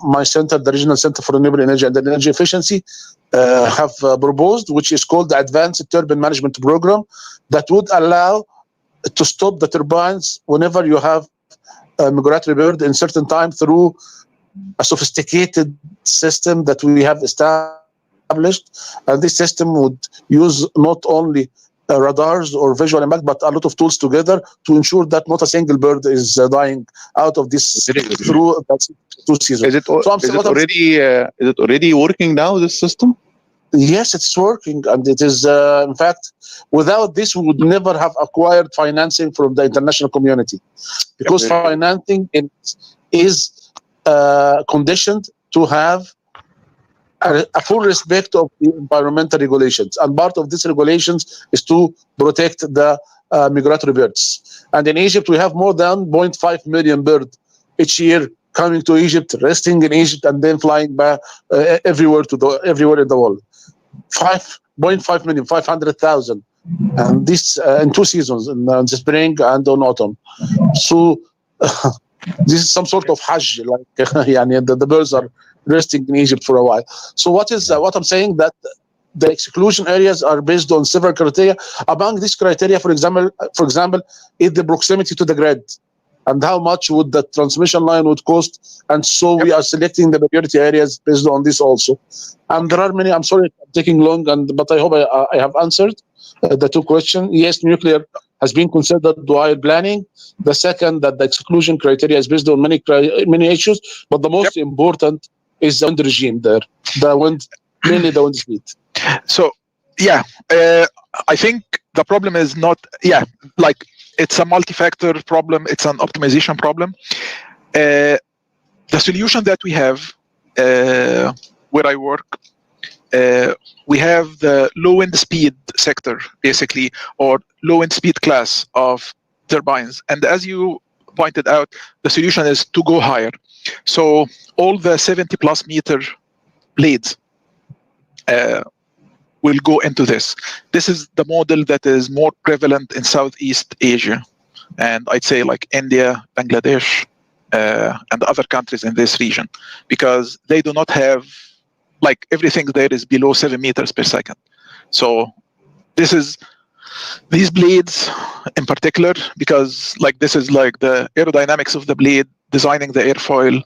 my center, the Regional Center for Renewable Energy and Energy Efficiency, have proposed, which is called the Advanced Turbine Management Program, that would allow to stop the turbines whenever you have a migratory bird in certain time through a sophisticated system that we have established. And this system would use not only radars or visual impact, but a lot of tools together to ensure that not a single bird is dying out of this through 2 seasons. Is it already working now, this system? Yes, it's working, and it is in fact, without this we would never have acquired financing from the international community, because financing is conditioned to have a full respect of the environmental regulations, and part of these regulations is to protect the migratory birds. And in Egypt, we have more than 0.5 million birds each year coming to Egypt, resting in Egypt, and then flying back everywhere in the world. 5.5 million, 500,000, and this in 2 seasons, in the spring and on autumn. So this is some sort of Hajj, like the birds are resting in Egypt for a while. So what I'm saying, that the exclusion areas are based on several criteria. Among these criteria, for example, is the proximity to the grid. and how much would the transmission line would cost. And so we are selecting the priority areas based on this also. And there are many, I'm sorry I'm taking long, but I hope I have answered the two questions. Yes, nuclear has been considered while planning. The second, that the exclusion criteria is based on many issues, but the most important is the wind regime there, mainly the wind speed. So, I think the problem is not, like it's a multi-factor problem, it's an optimization problem. The solution that we have where I work, we have the low wind speed sector, basically, or low wind speed class of turbines. And as you pointed out, the solution is to go higher. So all the 70 plus meter blades will go into this. This is the model that is more prevalent in Southeast Asia, and I'd say like India, Bangladesh, and other countries in this region, because they do not have, like, everything there is below 7 meters per second. So these blades in particular, because like this is like the aerodynamics of the blade, designing the airfoil,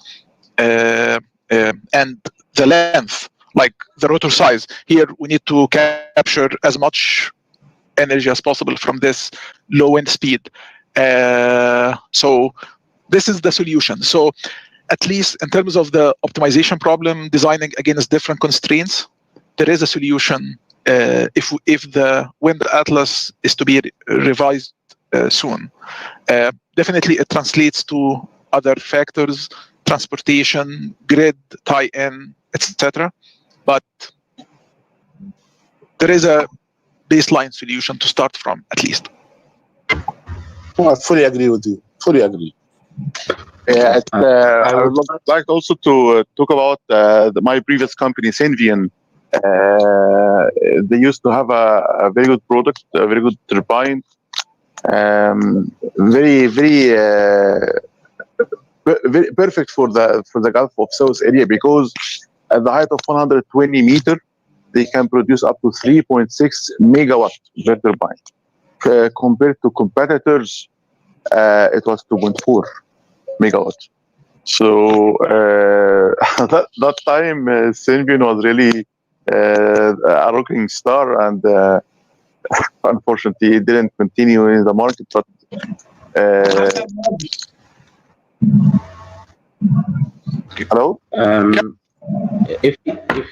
and the length, like the rotor size. Here we need to capture as much energy as possible from this low wind speed. So this is the solution. So at least in terms of the optimization problem, designing against different constraints, there is a solution if the wind atlas is to be revised soon. Definitely it translates to other factors, transportation, grid tie-in, etc. But there is a baseline solution to start from, at least. I fully agree with you. Fully agree. I would like also to talk about my previous company, Senvian. They used to have a very good product, a very good turbine, very perfect for the Gulf of South area, because at the height of 120 meter, they can produce up to 3.6 megawatt per turbine. Compared to competitors, it was 2.4 megawatt. So that time, Senvian was really a rocking star, and unfortunately, it didn't continue in the market. But hello. If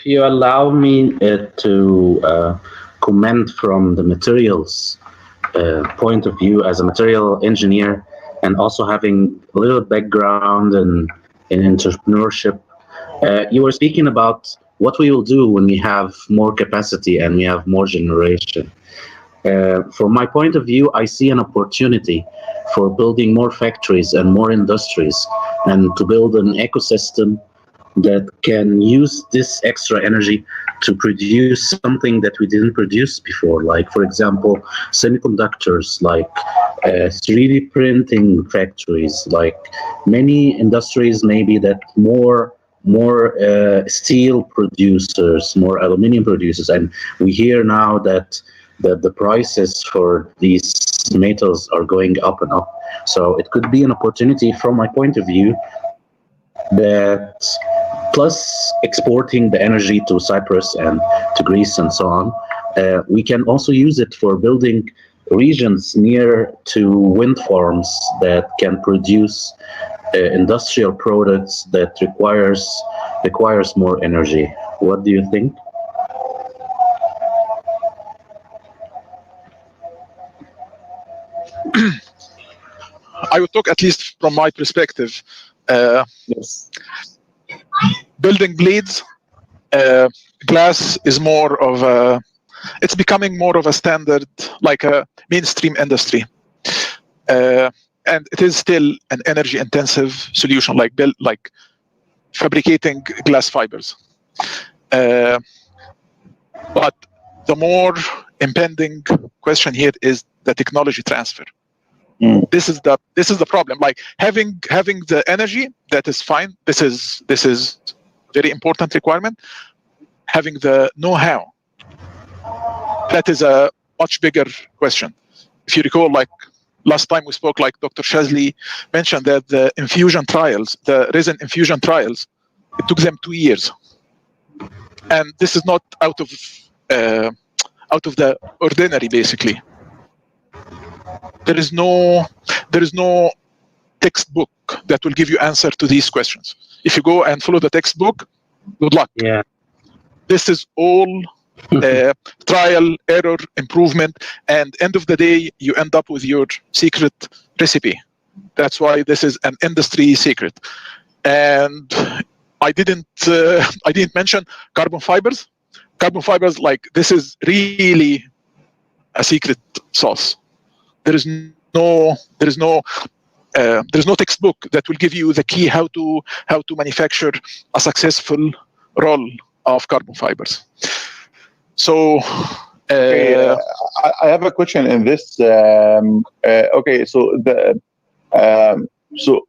you allow me to comment from the materials point of view as a material engineer, and also having a little background in entrepreneurship, you were speaking about what we will do when we have more capacity and we have more generation. From my point of view, I see an opportunity for building more factories and more industries, and to build an ecosystem that can use this extra energy to produce something that we didn't produce before. Like, for example, semiconductors, like 3D printing factories, like many industries, maybe that more steel producers, more aluminum producers. And we hear now that the prices for these metals are going up and up. So it could be an opportunity from my point of view, that plus exporting the energy to Cyprus and to Greece and so on, we can also use it for building regions near to wind farms that can produce industrial products that requires more energy. What do you think? I would talk, at least from my perspective, Yes. building blades, glass is more of a, it's becoming more of a standard, like a mainstream industry. And it is still an energy intensive solution, like fabricating glass fibers. But the more impending question here is the technology transfer. This is the problem. Like having the energy, that is fine. This is very important requirement. Having the know-how, that is a much bigger question. If you recall, like last time we spoke, like Dr. Shazli mentioned, that the infusion trials, the resin infusion trials, it took them 2 years, and this is not out of the ordinary. Basically, there is no textbook that will give you answer to these questions. If you go and follow the textbook, good luck. Yeah. This is all trial, error, improvement, and end of the day, you end up with your secret recipe. That's why this is an industry secret. And I didn't mention carbon fibers. Carbon fibers, like, this is really a secret sauce. There is no textbook that will give you the key how to manufacture a successful roll of carbon fibers. So I have a question in this. Okay, so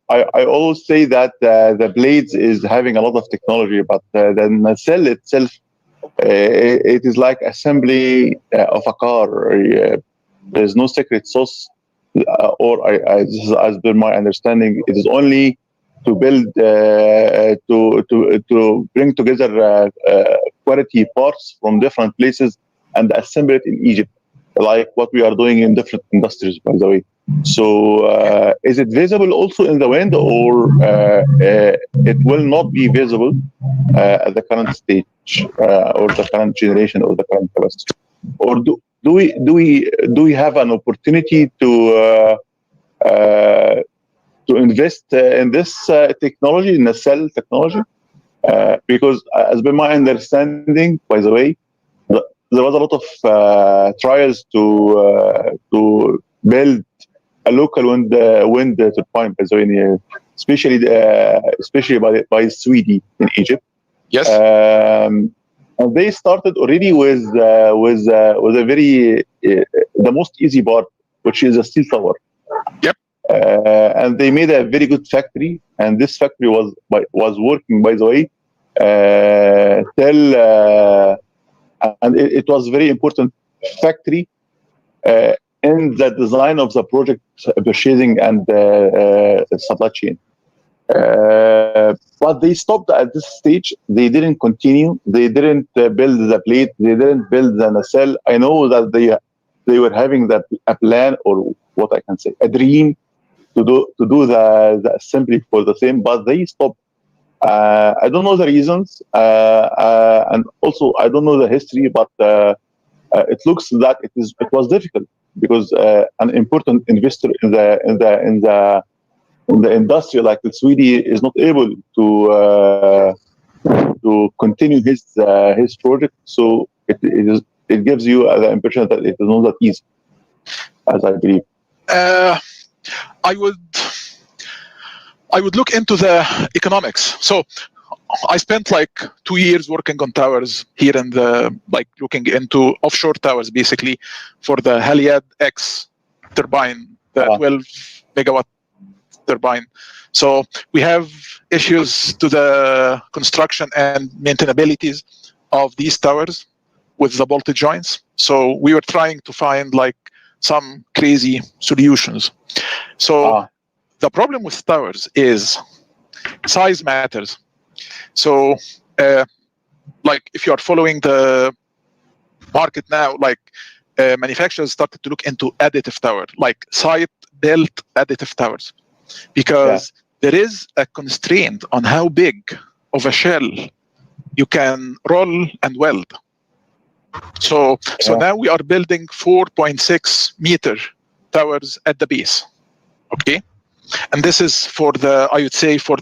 I always say that the blades is having a lot of technology, but the nacelle itself, it is like assembly of a car. There's no secret sauce, or as per my understanding, it is only to build to bring together quality parts from different places and assemble it in Egypt, like what we are doing in different industries, by the way. So is it visible also in the wind, or it will not be visible at the current stage, or the current generation, or the current capacity? Or do we have an opportunity to invest in this technology, in the cell technology? Because as by my understanding, by the way, there was a lot of trials to build a local wind turbine, by the way, especially by Sweden in Egypt. Yes. And they started already with a very the most easy part, which is a steel tower. Yep. And they made a very good factory, and this factory was working, by the way, and it was very important factory in the design of the project, purchasing and supply chain. But they stopped at this stage. They didn't continue. They didn't build the plate. They didn't build the nacelle. I know that they were having a plan, or what I can say, a dream to do the assembly for the same, but they stopped. I don't know the reasons, and also I don't know the history, but it looks that it was difficult, because an important investor in the industry like Sweden is not able to continue his project. So it gives you the impression that it is not that easy, as I believe. I would look into the economics. So I spent like 2 years working on towers here, and looking into offshore towers, basically, for the Haliad X turbine, the 12 megawatt turbine. So we have issues to the construction and maintainabilities of these towers with the bolted joints. So we were trying to find like some crazy solutions. So the problem with towers is size matters. So like if you are following the market now, like manufacturers started to look into additive tower, like site built additive towers, because there is a constraint on how big of a shell you can roll and weld. So now we are building 4.6 meter towers at the base. Okay. And this is for the, I would say, for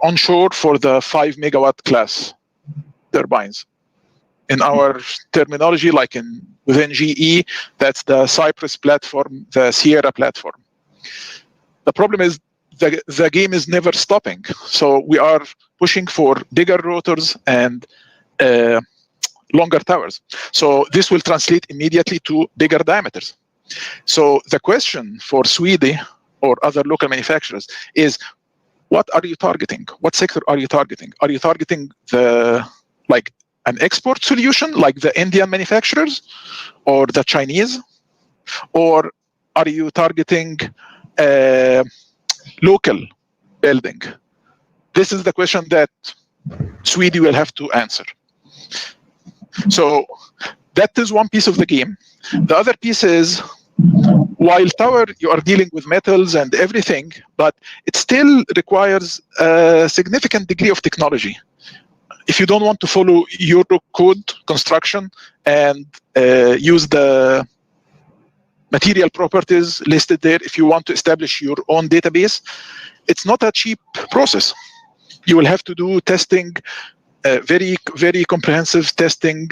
onshore, for the 5 megawatt class turbines. In our terminology, like within GE, that's the Cypress platform, the Sierra platform. The problem is the game is never stopping. So we are pushing for bigger rotors and longer towers. So this will translate immediately to bigger diameters. So the question for Sweden or other local manufacturers is, what are you targeting? What sector are you targeting? Are you targeting like an export solution like the Indian manufacturers or the Chinese? Or are you targeting local building? This is the question that Sweden will have to answer. So that is one piece of the game. The other piece is, while tower, you are dealing with metals and everything, but it still requires a significant degree of technology. If you don't want to follow Eurocode construction and use the material properties listed there, if you want to establish your own database, it's not a cheap process. You will have to do testing, very, very comprehensive testing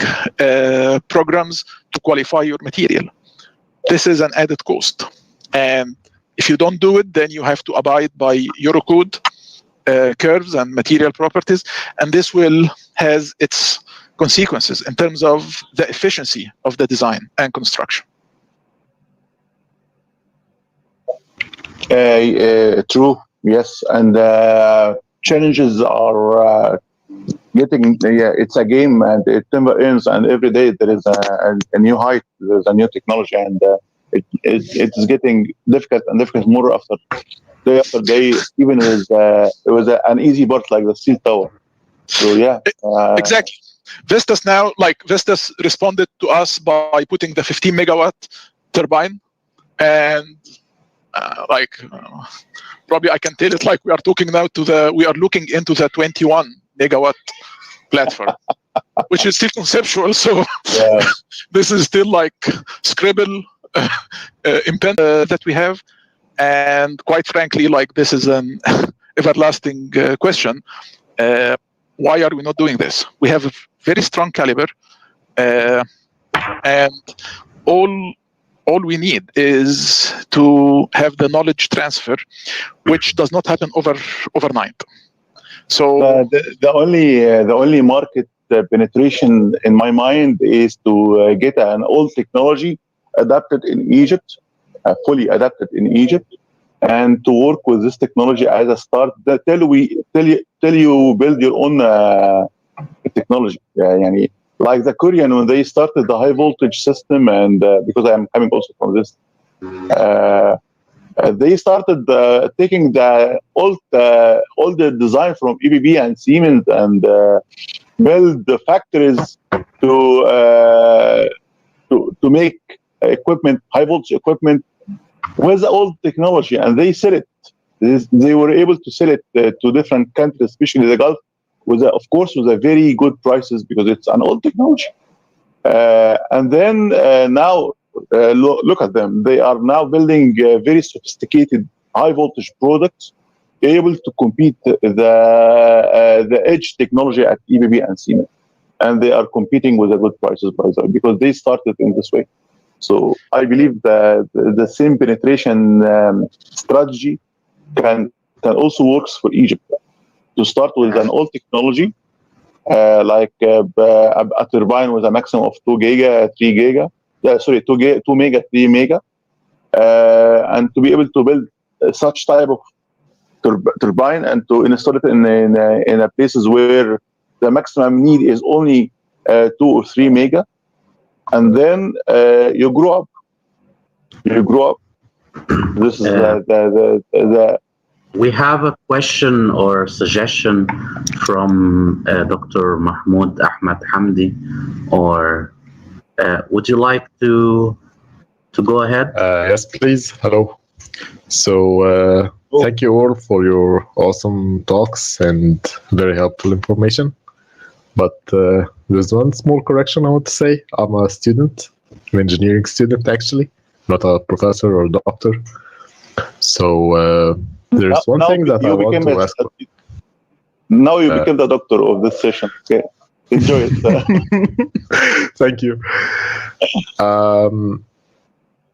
programs to qualify your material. This is an added cost. And if you don't do it, then you have to abide by Eurocode curves and material properties. And this will has its consequences in terms of the efficiency of the design and construction. True, yes. And challenges are getting, it's a game and it never ends. And every day there is a new height, there's a new technology, and it is getting difficult and difficult more after day. Even with it was an easy part like the steel tower. So yeah, exactly. Vestas now, Vestas responded to us by putting the 15 megawatt turbine, and probably I can tell it like we are talking now we are looking into the 21 megawatt platform, which is still conceptual. So yeah. This is still like scribble that we have, and quite frankly, this is an everlasting question. Why are we not doing this? We have a very strong caliber, and all we need is to have the knowledge transfer, which does not happen overnight. So the only market penetration in my mind is to get an old technology adapted in Egypt, fully adapted in Egypt, and to work with this technology as a start till you build your own technology. Like the Korean, when they started the high voltage system, and because I am coming also from this, they started taking the old the design from EBB and Siemens and build the factories to make equipment, high voltage equipment with old technology, and they sell it. They were able to sell it to different countries, especially the Gulf, with a very good prices because it's an old technology. And then now look at them. They are now building very sophisticated high voltage products, able to compete the edge technology at EBB and Siemens, and they are competing with the good prices because they started in this way. So I believe that the same penetration strategy can also works for Egypt. To start with an old technology, like a turbine with a maximum of 2 giga, 3 giga, 2 mega, 3 mega, and to be able to build such type of turbine and to install it in a places where the maximum need is only 2 or 3 mega, and then you grow up. This is the We have a question or suggestion from Dr. Mahmoud Ahmed Hamdi, or would you like to go ahead? Yes, please. Hello. So thank you all for your awesome talks and very helpful information. But there's one small correction I want to say. I'm a student, an engineering student actually, not a professor or doctor. So there's one thing that I want to ask. Now you became the doctor of this session. Okay. Enjoy it. Thank you.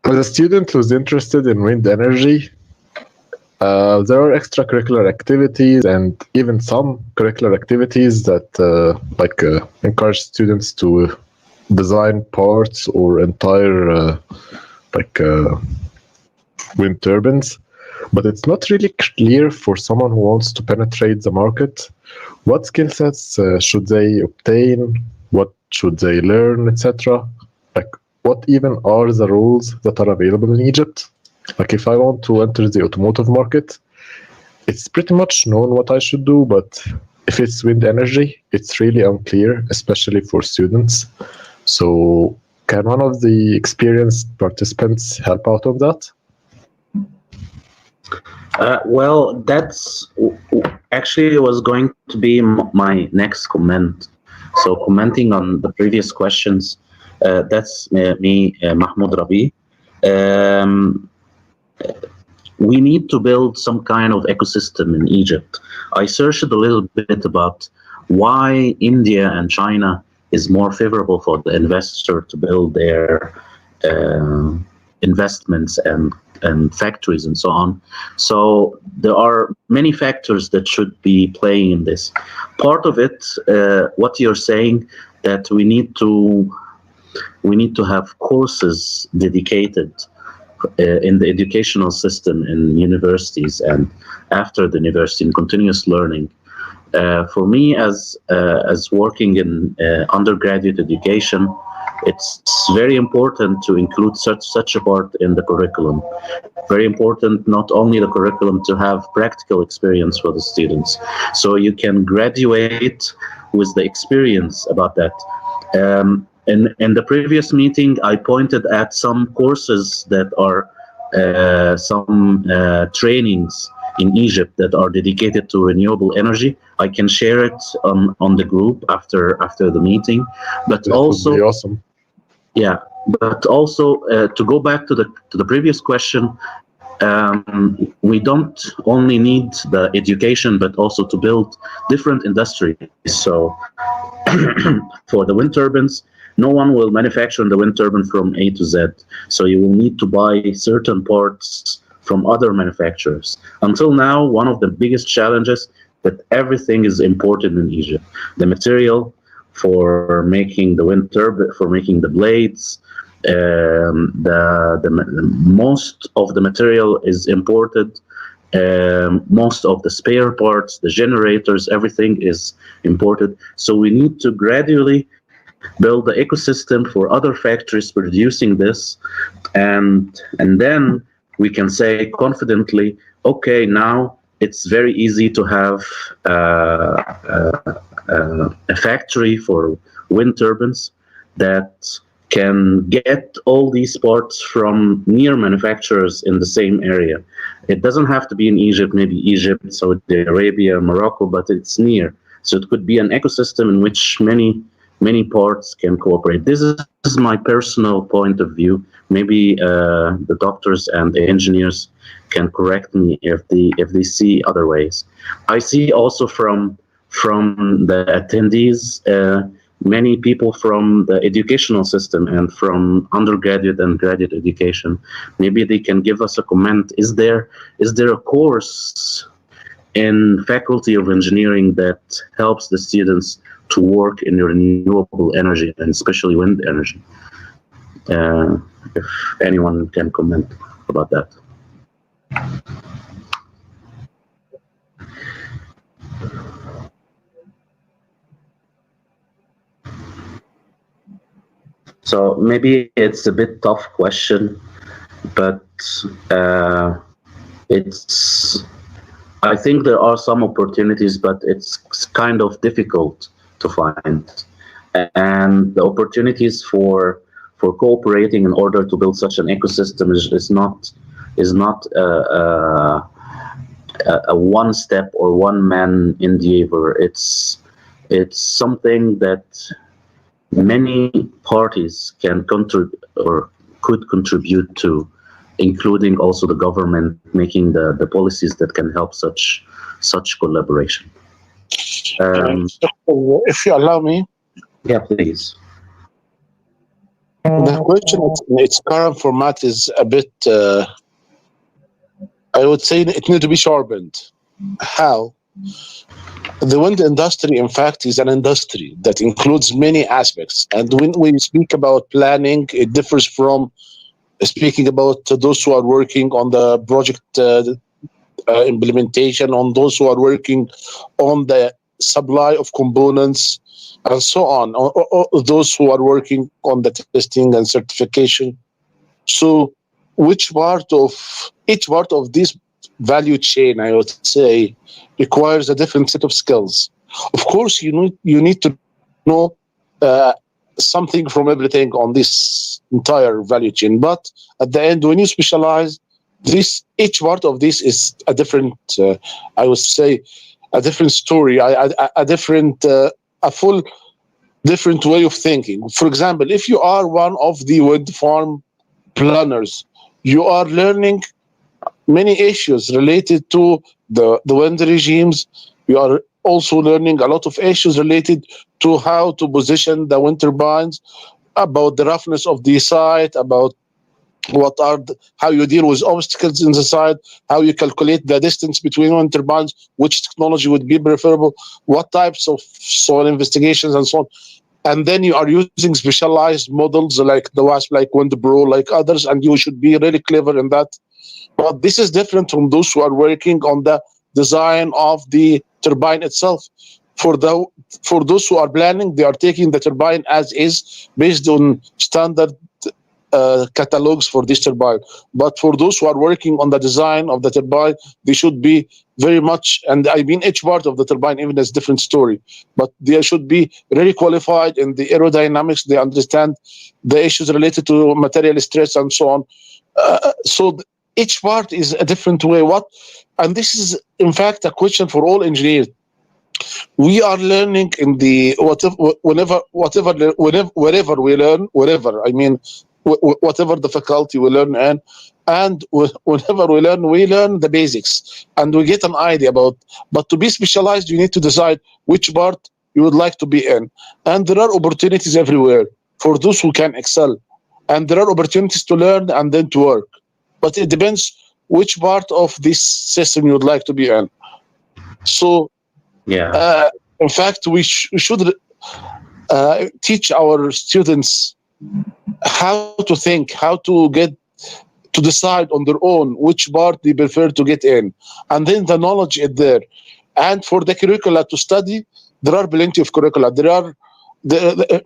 As a student who's interested in wind energy, there are extracurricular activities and even some curricular activities that encourage students to design parts or entire wind turbines. But it's not really clear for someone who wants to penetrate the market. What skill sets should they obtain? What should they learn, etc.? What even are the roles that are available in Egypt? Like if I want to enter the automotive market, it's pretty much known what I should do, but if it's wind energy, it's really unclear, especially for students. So can one of the experienced participants help out of that? Well, that's actually was going to be my next comment. So commenting on the previous questions, that's me, Mahmoud Rabi. We need to build some kind of ecosystem in Egypt. I searched a little bit about why India and China is more favorable for the investor to build their investments and factories and so on. So there are many factors that should be playing in this. Part of it, what you're saying, that we need to have courses dedicated in the educational system in universities and after the university in continuous learning. For me, as working in undergraduate education, it's very important to include such a part in the curriculum. Very important, not only the curriculum, to have practical experience for the students, so you can graduate with the experience about that. In the previous meeting, I pointed at some courses that are some trainings in Egypt that are dedicated to renewable energy. I can share it on the group after the meeting. But that also, would be awesome. Yeah, but also to go back to the previous question, we don't only need the education, but also to build different industries. So for the wind turbines, no one will manufacture the wind turbine from A to Z. So you will need to buy certain parts from other manufacturers. Until now, one of the biggest challenges that everything is imported in Egypt. The material for making the wind turbine, for making the blades, most of the material is imported. Most of the spare parts, the generators, everything is imported. So we need to gradually build the ecosystem for other factories producing this, and then we can say confidently, okay, now it's very easy to have a factory for wind turbines that can get all these parts from near manufacturers in the same area. It doesn't have to be in Egypt, maybe Egypt, Saudi Arabia, Morocco, but it's near. So it could be an ecosystem in which many parts can cooperate. This is my personal point of view. Maybe the doctors and the engineers can correct me if they see other ways. I see also from the attendees, many people from the educational system and from undergraduate and graduate education. Maybe they can give us a comment. Is there a course in Faculty of Engineering that helps the students to work in renewable energy and especially wind energy? If anyone can comment about that. So maybe it's a bit tough question, but I think there are some opportunities, but it's kind of difficult to find. And the opportunities for cooperating in order to build such an ecosystem is not a one step or one man endeavor. It's something that many parties can contribute or could contribute to, including also the government making the policies that can help such collaboration. If you allow me. Yeah, please. The question in its current format is a bit, I would say it needs to be sharpened. How? The wind industry, in fact, is an industry that includes many aspects. And when we speak about planning, it differs from speaking about those who are working on the project implementation, on those who are working on the supply of components, and so on, or those who are working on the testing and certification. So each part of this value chain, I would say, requires a different set of skills. Of course, you need to know something from everything on this entire value chain. But at the end, when you specialize, each part of this is a different, I would say, a different story, a full different way of thinking. For example, if you are one of the wind farm planners, you are learning many issues related to the wind regimes. You are also learning a lot of issues related to how to position the wind turbines, about the roughness of the site, about how you deal with obstacles in the site, how you calculate the distance between wind turbines, which technology would be preferable, what types of soil investigations, and so on. And then you are using specialized models like the WASP, like WindPro, like others, and you should be really clever in that. But this is different from those who are working on the design of the turbine itself. For those who are planning, they are taking the turbine as is, based on standard catalogs for this turbine. But for those who are working on the design of the turbine, they should be very much, and I mean each part of the turbine even is a different story, but they should be really qualified in the aerodynamics. They understand the issues related to material stress and so on. So each part is a different way. And this is in fact a question for all engineers. We are learning in the wherever we learn, whatever the faculty we learn in, and whenever we learn the basics, and we get an idea about. But to be specialized, you need to decide which part you would like to be in, and there are opportunities everywhere for those who can excel, and there are opportunities to learn and then to work. But it depends which part of this system you would like to be in. So, in fact, we should teach our students how to think, how to get to decide on their own which part they prefer to get in, and then the knowledge is there. And for the curricula to study, there are plenty of curricula. There are,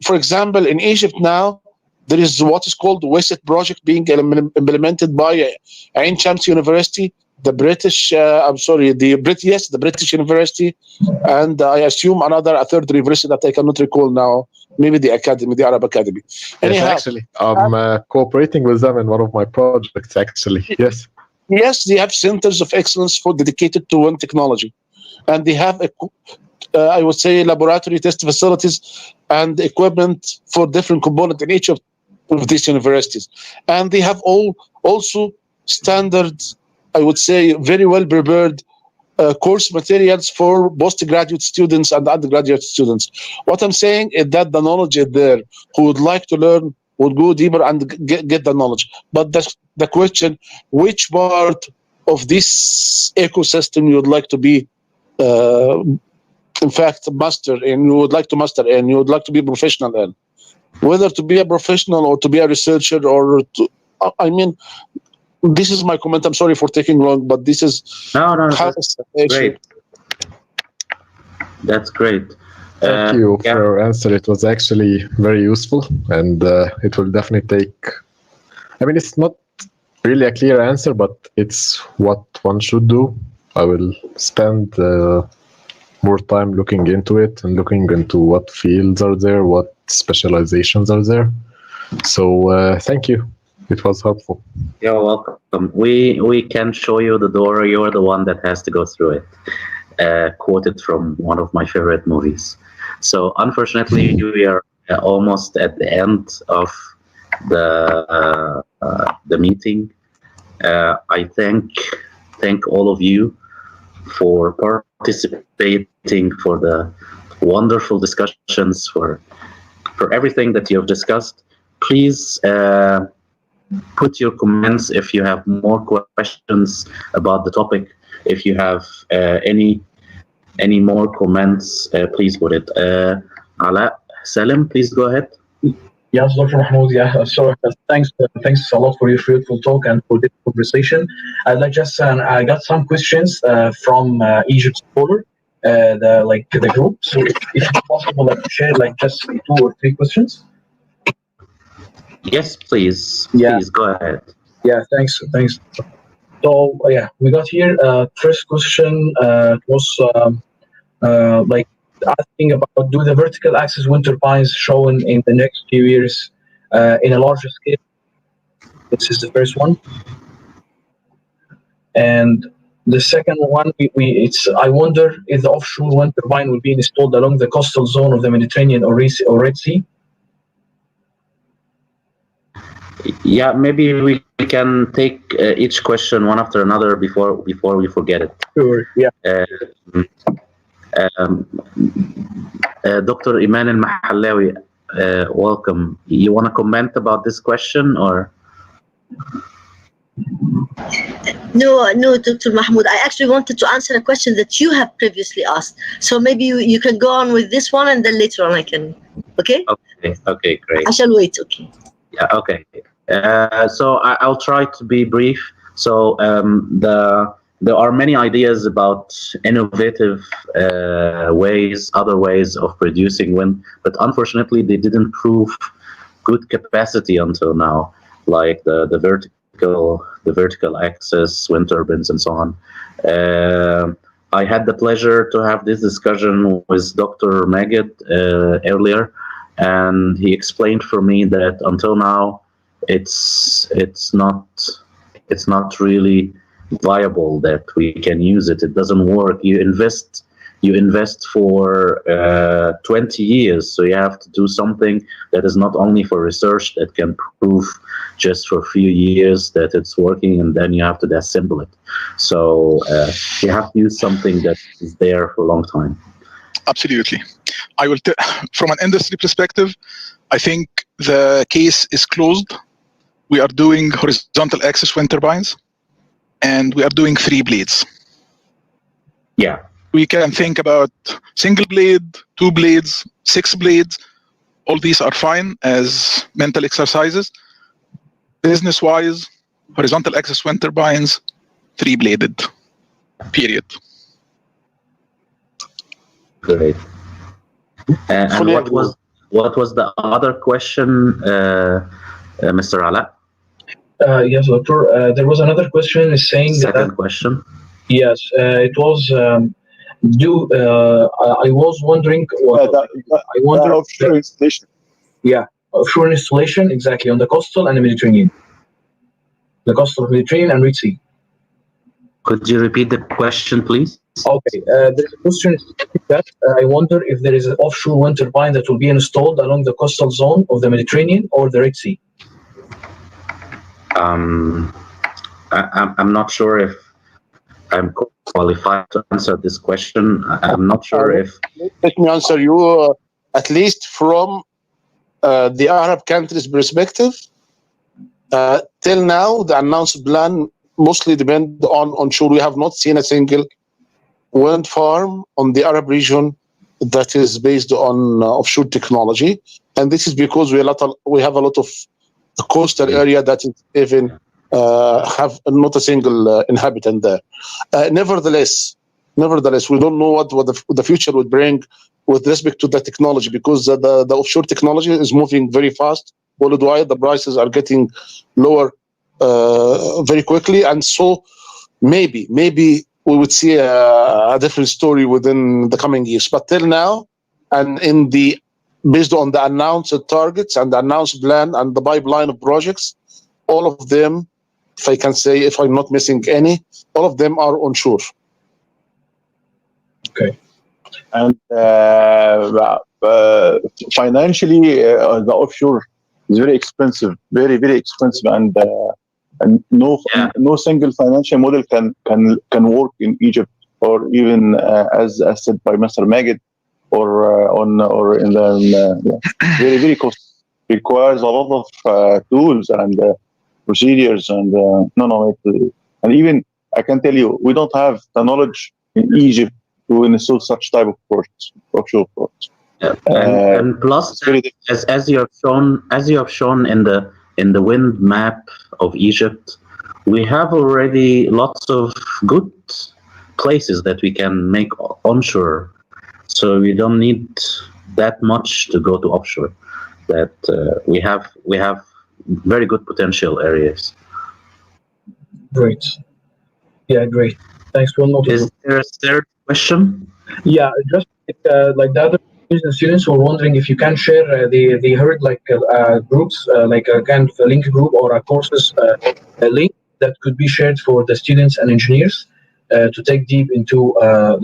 for example, in Egypt now, there is what is called WISET project being implemented by Ain Shams University, the British, the British University, and I assume a third university that I cannot recall now, maybe the Arab Academy. Anyhow, yes, actually, I'm cooperating with them in one of my projects, actually, yes. Yes, they have centers of excellence dedicated to wind technology. And they have, I would say, laboratory test facilities and equipment for different components in each of these universities. And they have also standard, I would say, very well prepared course materials for postgraduate students and undergraduate students. What I'm saying is that the knowledge is there. Who would like to learn would go deeper and get the knowledge. But the question, which part of this ecosystem you would like to be, in fact, master in, you would like to master in, you would like to be professional in? Whether to be a professional or to be a researcher or to, I mean, this is my comment. I'm sorry for taking long, but this is that's great. That's great. Thank you for your answer. It was actually very useful, and it will definitely take. I mean, it's not really a clear answer, but it's what one should do. I will spend more time looking into it and looking into what fields are there, what specializations are there. So thank you. It was helpful. You're welcome. We can show you the door. You're the one that has to go through it. Quoted from one of my favorite movies. So unfortunately, we are almost at the end of the meeting. I thank all of you for participating, for the wonderful discussions, for everything that you have discussed. Please put your comments if you have more questions about the topic. If you have any more comments, please put it. Ala Salim, please go ahead. Yes, Dr. Mahmoud. Yeah, so thanks a lot for your fruitful talk and for this conversation. I'd like just I got some questions from Egypt Scholar, the group. So if it's possible, share just 2 or 3 questions. Yes, please. Yeah. Please go ahead. Yeah, thanks. So yeah, we got here. First question was like asking about, do the vertical axis wind turbines shown in the next few years in a larger scale? This is the first one. And the second one, I wonder if the offshore wind turbine will be installed along the coastal zone of the Mediterranean or Red Sea. Yeah, maybe we can take each question one after another before we forget it. Sure. Yeah. Dr. Iman al-Mahallawi, welcome. You want to comment about this question or? No, Dr. Mahmoud. I actually wanted to answer a question that you have previously asked. So maybe you can go on with this one, and then later on I can. Okay? Okay, great. I shall wait. Okay. Yeah, okay. So I'll try to be brief. So there are many ideas about innovative other ways of producing wind, but unfortunately they didn't prove good capacity until now, like the vertical axis wind turbines and so on. I had the pleasure to have this discussion with Dr. Magid earlier, and he explained for me that until now it's not really viable that we can use it. It doesn't work. You invest for 20 years, so you have to do something that is not only for research that can prove just for a few years that it's working, and then you have to assemble it. So you have to use something that is there for a long time. Absolutely. I will from an industry perspective, I think the case is closed. We are doing horizontal axis wind turbines, and we are doing 3 blades. Yeah. We can think about single blade, 2 blades, 6 blades. All these are fine as mental exercises. Business-wise, horizontal axis wind turbines, 3-bladed, period. Great. And what was the other question, Mr. Ala? Yes, Doctor. There was another question saying Second question. Yes, it was. I was wondering. I wonder offshore installation. Yeah, offshore installation exactly on the coastal and the Mediterranean. The coastal Mediterranean and Red Sea. Could you repeat the question, please? Okay, there's a question that I wonder if there is an offshore wind turbine that will be installed along the coastal zone of the Mediterranean or the Red Sea. I'm not sure if I'm qualified to answer this question. I'm not sure if. Let me answer you. At least from the Arab countries' perspective, till now, the announced plan mostly depend on onshore. We have not seen a single wind farm on the Arab region that is based on offshore technology, and this is because we have a lot of coastal area that is even have not a single inhabitant there. Nevertheless, we don't know what the future would bring with respect to the technology, because the offshore technology is moving very fast worldwide. The prices are getting lower very quickly, and so maybe we would see a different story within the coming years. But till now, and based on the announced targets and the announced plan and the pipeline of projects, all of them, if I can say, if I'm not missing any, all of them are onshore. Okay. And financially, the offshore is very expensive, very, very expensive, and no single financial model can work in Egypt, or even as said by Mr. Magid, or in the very, very costly. Requires a lot of tools and procedures, and and even I can tell you, we don't have the knowledge in Egypt to install such type of projects, offshore projects. Yeah. And plus, as you have shown in the wind map of Egypt, we have already lots of good places that we can make onshore, so we don't need that much to go to offshore. That we have very good potential areas. great. Yeah, great. Thanks. Well noted. Is there a third question? Yeah, just like the other students were wondering if you can share, they heard like groups, like a kind of a link group or a courses a link that could be shared for the students and engineers to take deep into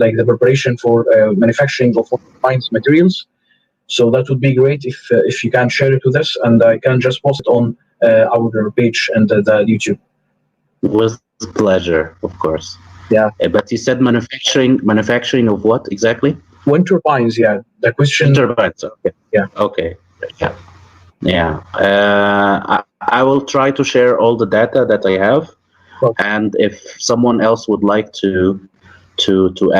like the preparation for manufacturing of science materials. So that would be great if you can share it with us, and I can just post it on our page and the YouTube. With pleasure, of course. Yeah. But you said manufacturing of what exactly? Wind turbines, yeah. The question. Turbines. Okay. Yeah. Okay. Yeah. Yeah. I will try to share all the data that I have, Okay. and if someone else would like to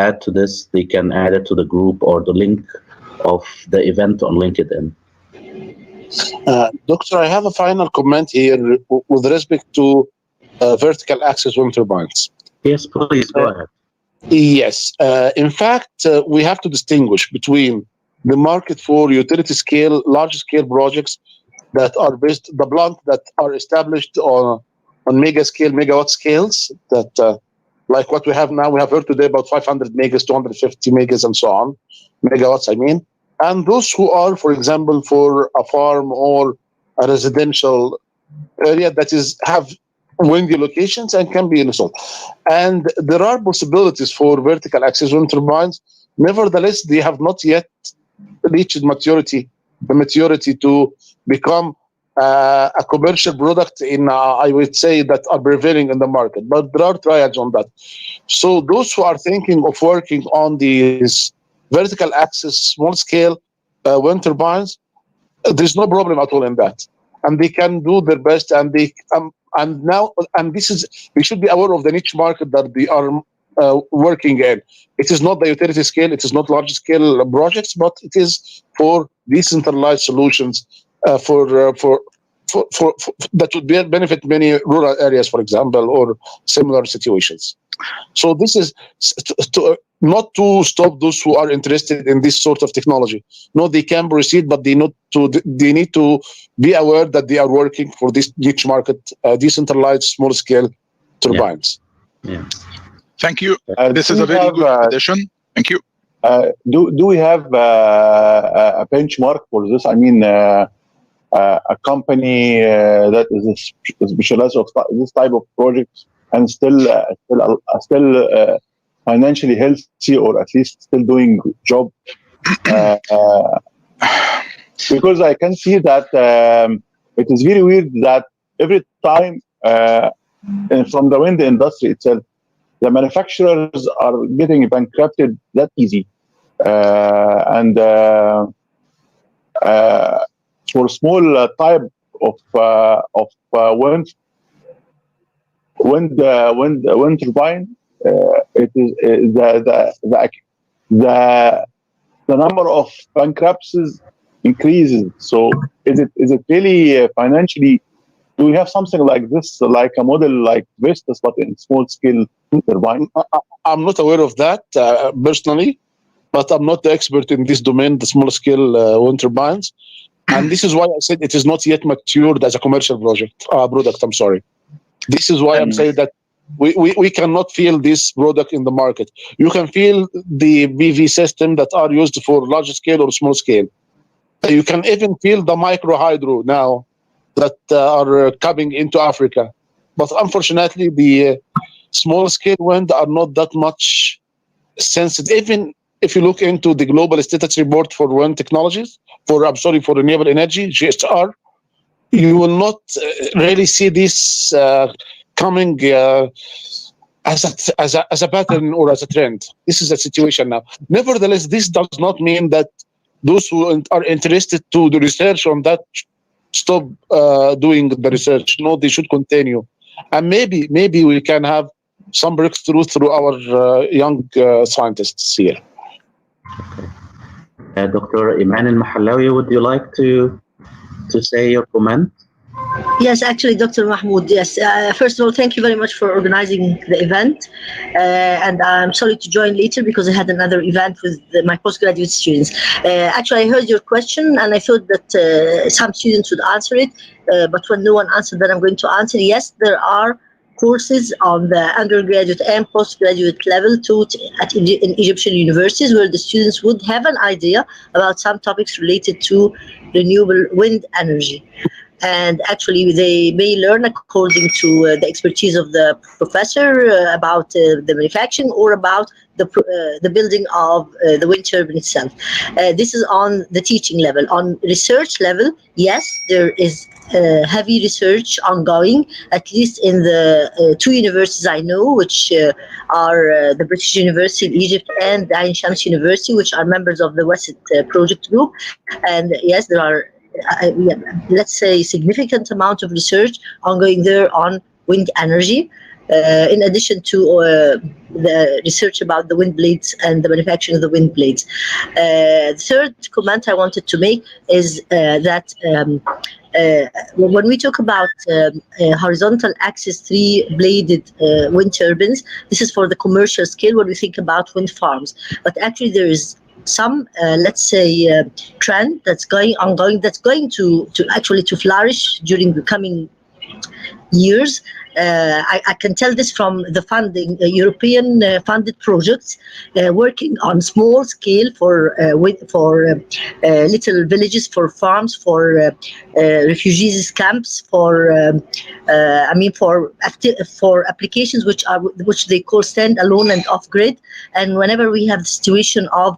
add to this, they can add it to the group or the link of the event on LinkedIn. Doctor, I have a final comment here with respect to vertical axis wind turbines. Yes, please go ahead. Yes. In fact, we have to distinguish between the market for utility scale, large scale projects that are based, the plant that are established on mega scale, megawatt scales, that like what we have now. We have heard today about 500 megas, 250 megas, and so on, megawatts, I mean. And those who are, for example, for a farm or a residential area that have windy locations and can be installed. And there are possibilities for vertical axis wind turbines. Nevertheless, they have not yet reached the maturity to become a commercial product in, I would say, that are prevailing in the market. But there are triads on that. So those who are thinking of working on these vertical axis, small scale wind turbines, there's no problem at all in that. And they can do their best, and they this is, we should be aware of the niche market that they are working in. It is not the utility scale, it is not large scale projects, but it is for decentralized solutions for that would benefit many rural areas, for example, or similar situations. So this is not to stop those who are interested in this sort of technology. No, they can proceed, but they need to be aware that they are working for this niche market, decentralized small scale turbines. Yeah. Thank you. This is a very good addition. Thank you. Do we have a benchmark for this? I mean, a company that is specialized of this type of projects and still financially healthy, or at least still doing job, because I can see that it is very weird that every time from the wind industry itself, the manufacturers are getting bankrupted that easy, and for small type of wind turbine, it is the number of bankruptcies increases. So is it really financially? Do we have something like this, like a model like Vestas, but in small scale turbine? I'm not aware of that personally, but I'm not the expert in this domain, the small scale wind turbines. And this is why I said it is not yet matured as a commercial product. I'm sorry. This is why I'm saying that we cannot feel this product in the market. You can feel the PV system that are used for large scale or small scale. You can even feel the micro hydro now that are coming into Africa. But unfortunately, the small scale wind are not that much sensitive. Even if you look into the global status report for wind technologies, for renewable energy, GSR, you will not really see this coming as a pattern or as a trend. This is the situation now. Nevertheless, this does not mean that those who are interested to the research on that stop doing the research. No, they should continue. And maybe we can have some breakthrough through our young scientists here. Okay. Dr. Iman al-Mahallawi, would you like to say your comment? Yes, actually, Dr. Mahmoud, yes. First of all, thank you very much for organizing the event. And I'm sorry to join later because I had another event with my postgraduate students. Actually, I heard your question and I thought that some students would answer it. But when no one answered, then I'm going to answer. Yes, there are courses on the undergraduate and postgraduate level taught in Egyptian universities, where the students would have an idea about some topics related to renewable wind energy. And actually, they may learn according to the expertise of the professor about the manufacturing or about the building of the wind turbine itself. This is on the teaching level. On research level, yes, there is heavy research ongoing, at least in the two universities I know, which are the British University in Egypt and the Ain Shams University, which are members of the West project group. And yes, there are let's say significant amount of research ongoing there on wind energy, in addition to the research about the wind blades and the manufacturing of the wind blades. The third comment I wanted to make is that when we talk about horizontal axis 3-bladed wind turbines, this is for the commercial scale when we think about wind farms. But actually there is some let's say trend that's ongoing that's going to actually flourish during the coming years. I can tell this from the funding, European funded projects working on small scale for little villages, for farms, for refugees camps, for applications which they call standalone and off grid. And whenever we have the situation of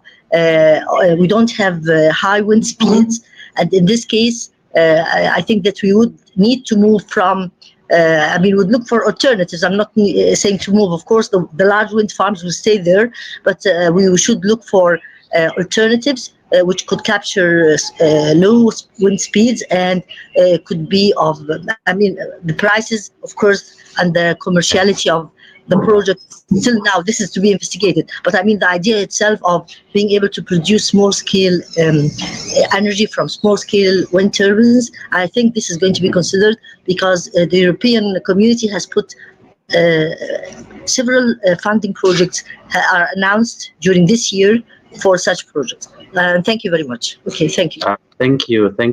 we don't have high wind speeds, and in this case, I think that we would need to move from. Would look for alternatives. I'm not saying to move. Of course, the large wind farms will stay there, but we should look for alternatives which could capture low wind speeds and could be of. The prices, of course, and the commerciality of the project. Still now, this is to be investigated. But the idea itself of being able to produce small-scale energy from small-scale wind turbines, I think this is going to be considered because the European community has put several funding projects are announced during this year for such projects. Thank you very much. Okay, thank you. Thank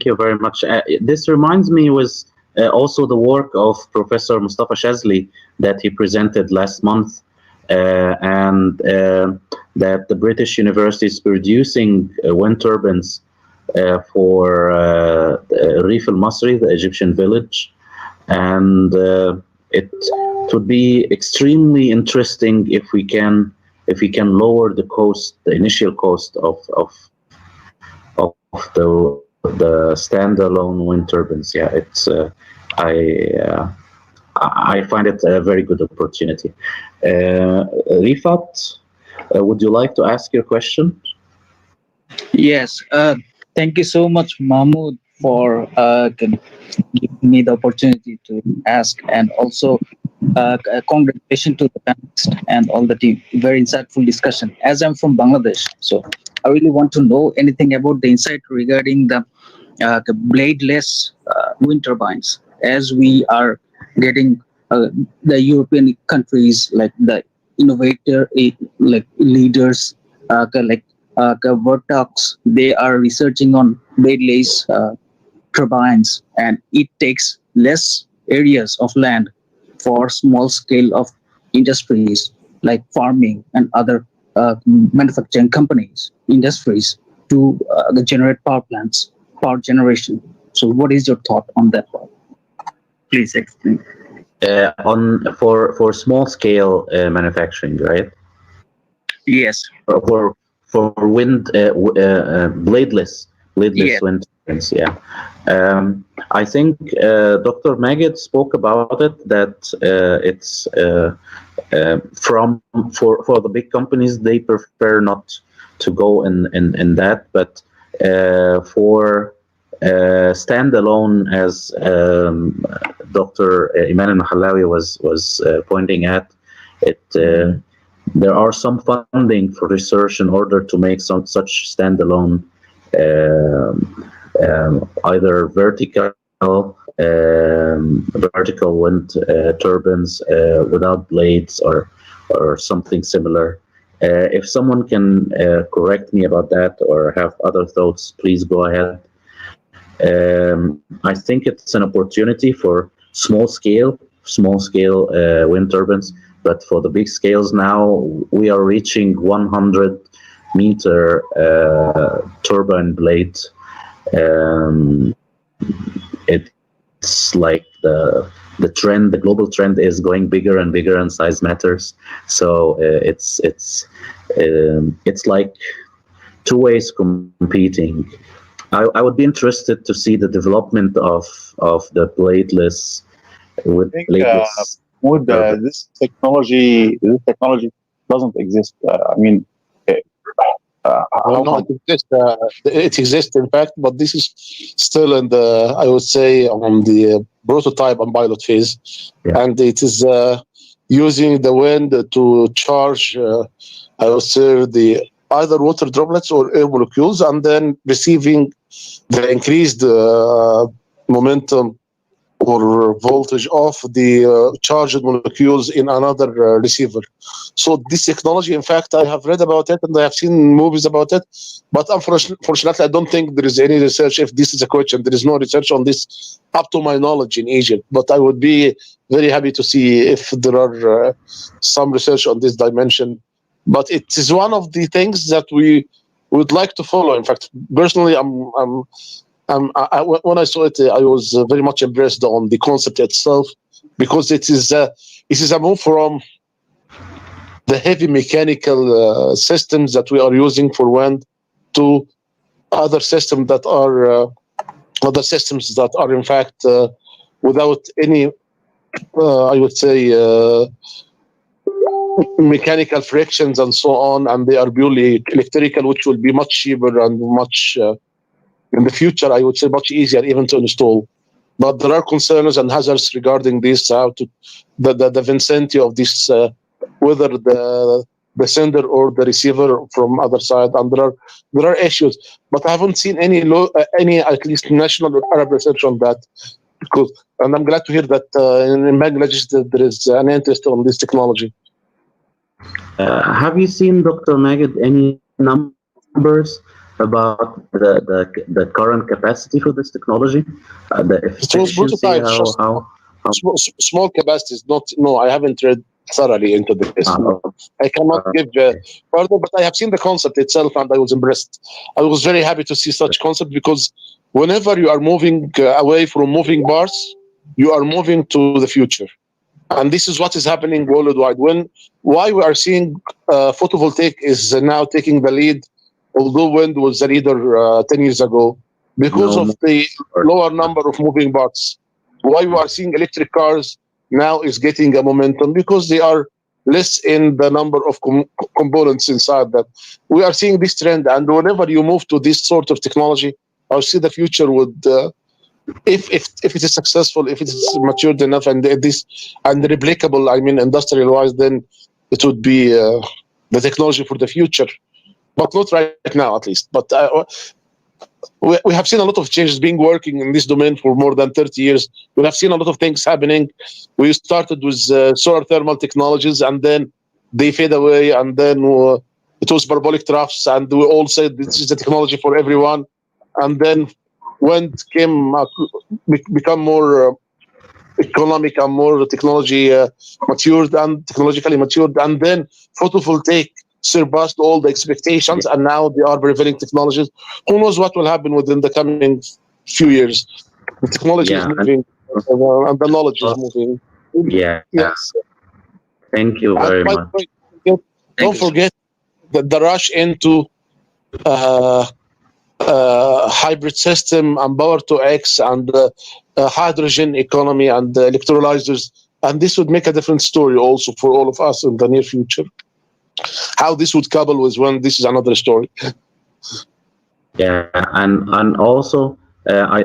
you very much. This reminds me was also the work of Professor Mustafa Shazli that he presented last month, and that the British University is producing wind turbines for Reef al-Masri, the Egyptian village, and it would be extremely interesting if we can lower the cost, the initial cost of the standalone wind turbines. Yeah, it's I find it a very good opportunity. Rifat, would you like to ask your question? Yes, thank you so much, Mahmoud, for giving me the opportunity to ask, and also congratulations to the panelists and all the team. Very insightful discussion. As I'm from Bangladesh, so I really want to know anything about the insight regarding the bladeless wind turbines, as we are getting the European countries, like the innovator, like leaders, like Vortex, they are researching on bladeless turbines, and it takes less areas of land for small scale of industries like farming and other manufacturing companies, industries to generate power plants, power generation. So what is your thought on that one? Please explain. For small scale manufacturing, right? Yes. For wind bladeless yes. wind turbines. Yeah. I think Dr. Magid spoke about it, that it's for the big companies, they prefer not to go in that, but for standalone, as Dr. Iman al-Mahallawi was pointing at, it there are some funding for research in order to make some such standalone either vertical wind turbines without blades or something similar. If someone can correct me about that or have other thoughts, please go ahead. I think it's an opportunity for small scale small-scale wind turbines, but for the big scales now, we are reaching 100-meter turbine blade. It's like the trend, the global trend is going bigger and bigger, and size matters. So it's like two ways competing. I would be interested to see the development of the bladeless with bladeless. This technology doesn't exist. I mean, it exists in fact, but this is still in the, I would say, on the prototype and pilot phase, and it is using the wind to charge, I would say, the either water droplets or air molecules, and then receiving the increased momentum or voltage of the charged molecules in another receiver. So this technology, in fact, I have read about it and I have seen movies about it, but unfortunately, I don't think there is any research. If this is a question, there is no research on this up to my knowledge in Egypt, but I would be very happy to see if there are some research on this dimension. But it is one of the things that we would like to follow. In fact, personally, when I saw it, I was very much impressed on the concept itself, because it is a move from the heavy mechanical systems that we are using for wind to other systems that are in fact without any, I would say, mechanical frictions and so on, and they are purely electrical, which will be much cheaper and much in the future, I would say, much easier even to install. But there are concerns and hazards regarding this, how to the vicinity of this, whether the sender or the receiver from other side, and there are issues. But I haven't seen any at least national or Arab research on that. And I'm glad to hear that in Bangladesh there is an interest on this technology. Have you seen, Dr. Magid, any numbers about the current capacity for this technology? The efficiency, small capacities. No, I haven't read thoroughly into this. I cannot give further, but I have seen the concept itself, and I was impressed. I was very happy to see such concept, because whenever you are moving away from moving parts, you are moving to the future. And this is what is happening worldwide. Why we are seeing photovoltaic is now taking the lead, although wind was the leader 10 years ago, because of the lower number of moving parts. Why we are seeing electric cars now is getting a momentum, because they are less in the number of components inside that. We are seeing this trend, and whenever you move to this sort of technology, I see the future would, if it is successful, if it is matured enough and replicable, I mean industrial wise, then it would be the technology for the future, but not right now at least. But we have seen a lot of changes being working in this domain for more than 30 years. We have seen a lot of things happening. We started with solar thermal technologies, and then they fade away, and then it was parabolic troughs, and we all said this is the technology for everyone. And then wind came, become more economic and more technologically matured, and then photovoltaic surpassed all the expectations, and now they are prevailing technologies. Who knows what will happen within the coming few years? The technology is moving, and the knowledge is moving. Yes. Thank you very much. Don't forget the rush into hybrid system and power to X and hydrogen economy and electrolyzers, and this would make a different story also for all of us in the near future. How this would couple with when this is another story. Yeah, and also I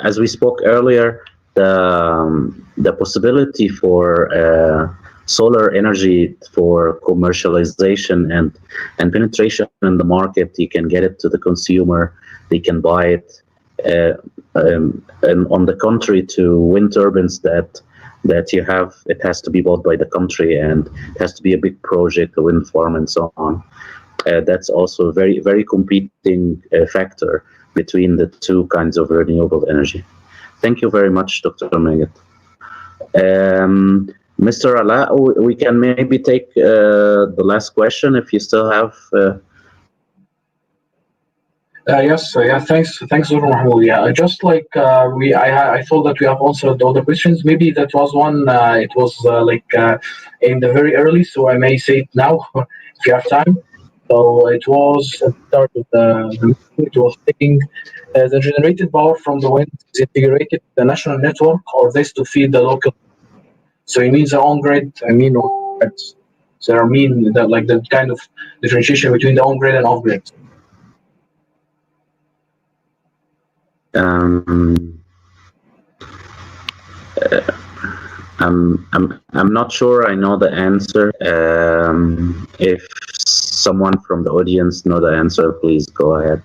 as we spoke earlier, the possibility for solar energy for commercialization and penetration in the market. You can get it to the consumer. They can buy it. And on the contrary to wind turbines that you have, it has to be bought by the country, and it has to be a big project, a wind farm, and so on. That's also a very, very competing factor between the two kinds of renewable energy. Thank you very much, Dr. Magid. Mr. Ala, we can maybe take the last question if you still have. Yes, yeah, thanks, Dr. Mahmoud. Yeah, just like I thought that we have answered all the questions. Maybe that was one. It was in the very early, so I may say it now if you have time. So it was at the start of the it was taking the generated power from the wind is integrated to the national network, or this to feed the local. So it means the on-grid. I mean, so I mean that like the kind of differentiation between the on-grid and off-grid. I'm not sure I know the answer. If someone from the audience know the answer, please go ahead.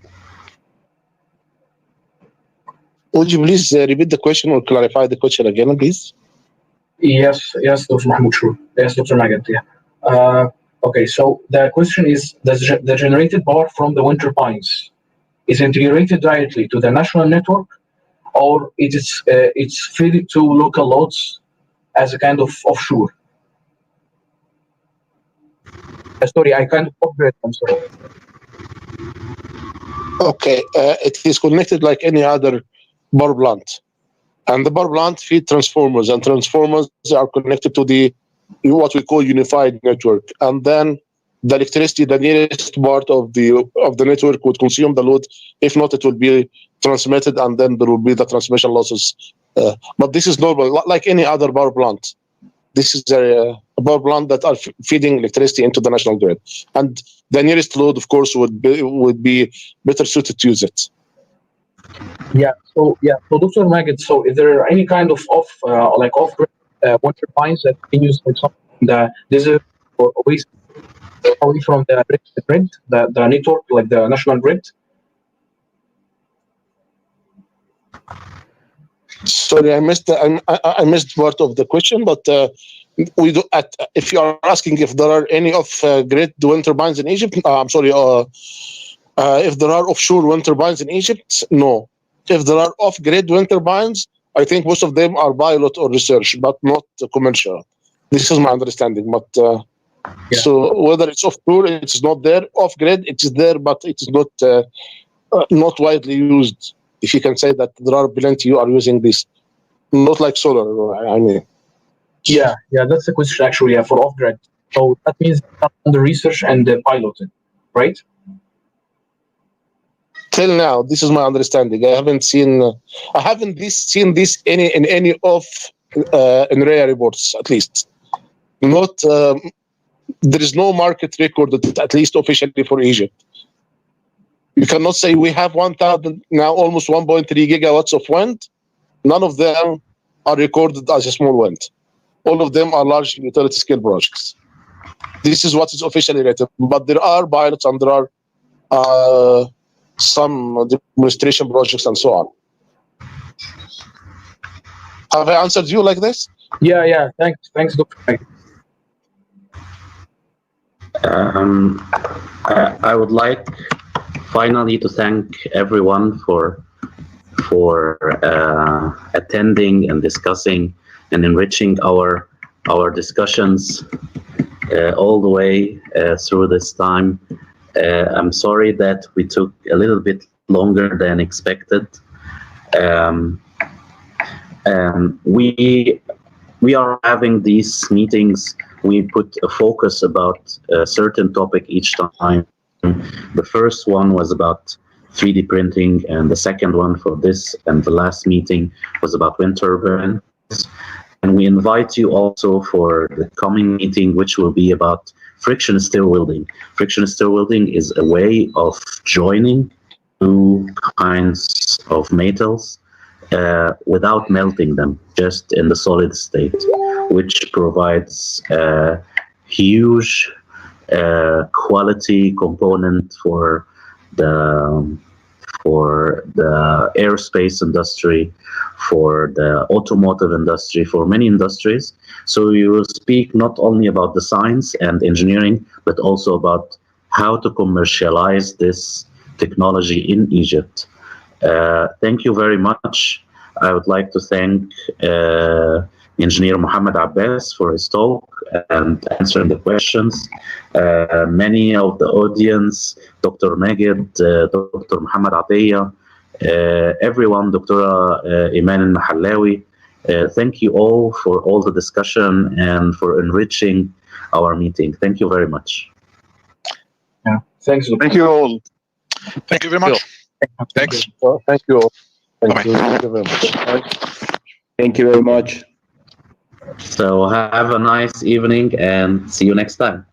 Would you please repeat the question or clarify the question again, please? Yes, Dr. Mahmoud, sure. Yes, Dr. Magid, yeah. Okay, so the question is, the generated power from the wind turbines is integrated directly to the national network, or it's fed to local loads as a kind of offshore? Sorry, I kind of operate. I'm sorry. Okay, it is connected like any other power plant, and the power plant feed transformers, and transformers are connected to the what we call unified network, and then the electricity, the nearest part of the network would consume the load. If not, it will be transmitted, and then there will be the transmission losses. But this is normal, like any other power plant. This is a power plant that are feeding electricity into the national grid, and the nearest load, of course, would be better suited to use it. So Dr. Magid, so is there any kind of off-grid wind turbines that can use, for example, the desert or away from the grid, the network, like the national grid? Sorry, I missed part of the question, but we do. If you are asking if there are any off-grid wind turbines in Egypt, I'm sorry. If there are offshore wind turbines in Egypt, no. If there are off-grid wind turbines, I think most of them are pilot or research, but not commercial. This is my understanding. But so whether it's offshore, it's not there. Off-grid, it is there, but it is not widely used. If you can say that there are plenty who are using this, not like solar. I mean. Yeah, that's the question actually. Yeah, for off-grid. So that means the research and the piloting, right? Till now, this is my understanding. I haven't seen this in any of NREA reports, at least. Not there is no market recorded, at least officially, for Egypt. You cannot say we have 1,000 now, almost 1.3 gigawatts of wind. None of them are recorded as a small wind. All of them are large utility scale projects. This is what is officially written. But there are pilots and there are some demonstration projects and so on. Have I answered you like this? Yeah. Thanks, Dr. Magid. I would like finally to thank everyone for attending and discussing and enriching our discussions all the way through this time. I'm sorry that we took a little bit longer than expected. We are having these meetings. We put a focus about a certain topic each time. The first one was about 3D printing, and the second one for this and the last meeting was about wind turbines. And we invite you also for the coming meeting, which will be about friction stir welding. Friction stir welding is a way of joining two kinds of metals without melting them, just in the solid state, which provides huge quality component for the aerospace industry, for the automotive industry, for many industries. So you will speak not only about the science and engineering, but also about how to commercialize this technology in Egypt. Thank you very much. I would like to thank Engineer Muhammad Abbas for his talk and answering the questions. Many of the audience, Dr. Magid, Dr. Muhammad Atiyah, everyone, Dr. Iman al-Mahallawi, thank you all for all the discussion and for enriching our meeting. Thank you very much. Yeah, thanks. Thank you all. Thank you very much. Thanks. Thank you all. Bye-bye. Thank you very much. Thank you very much. So have a nice evening and see you next time.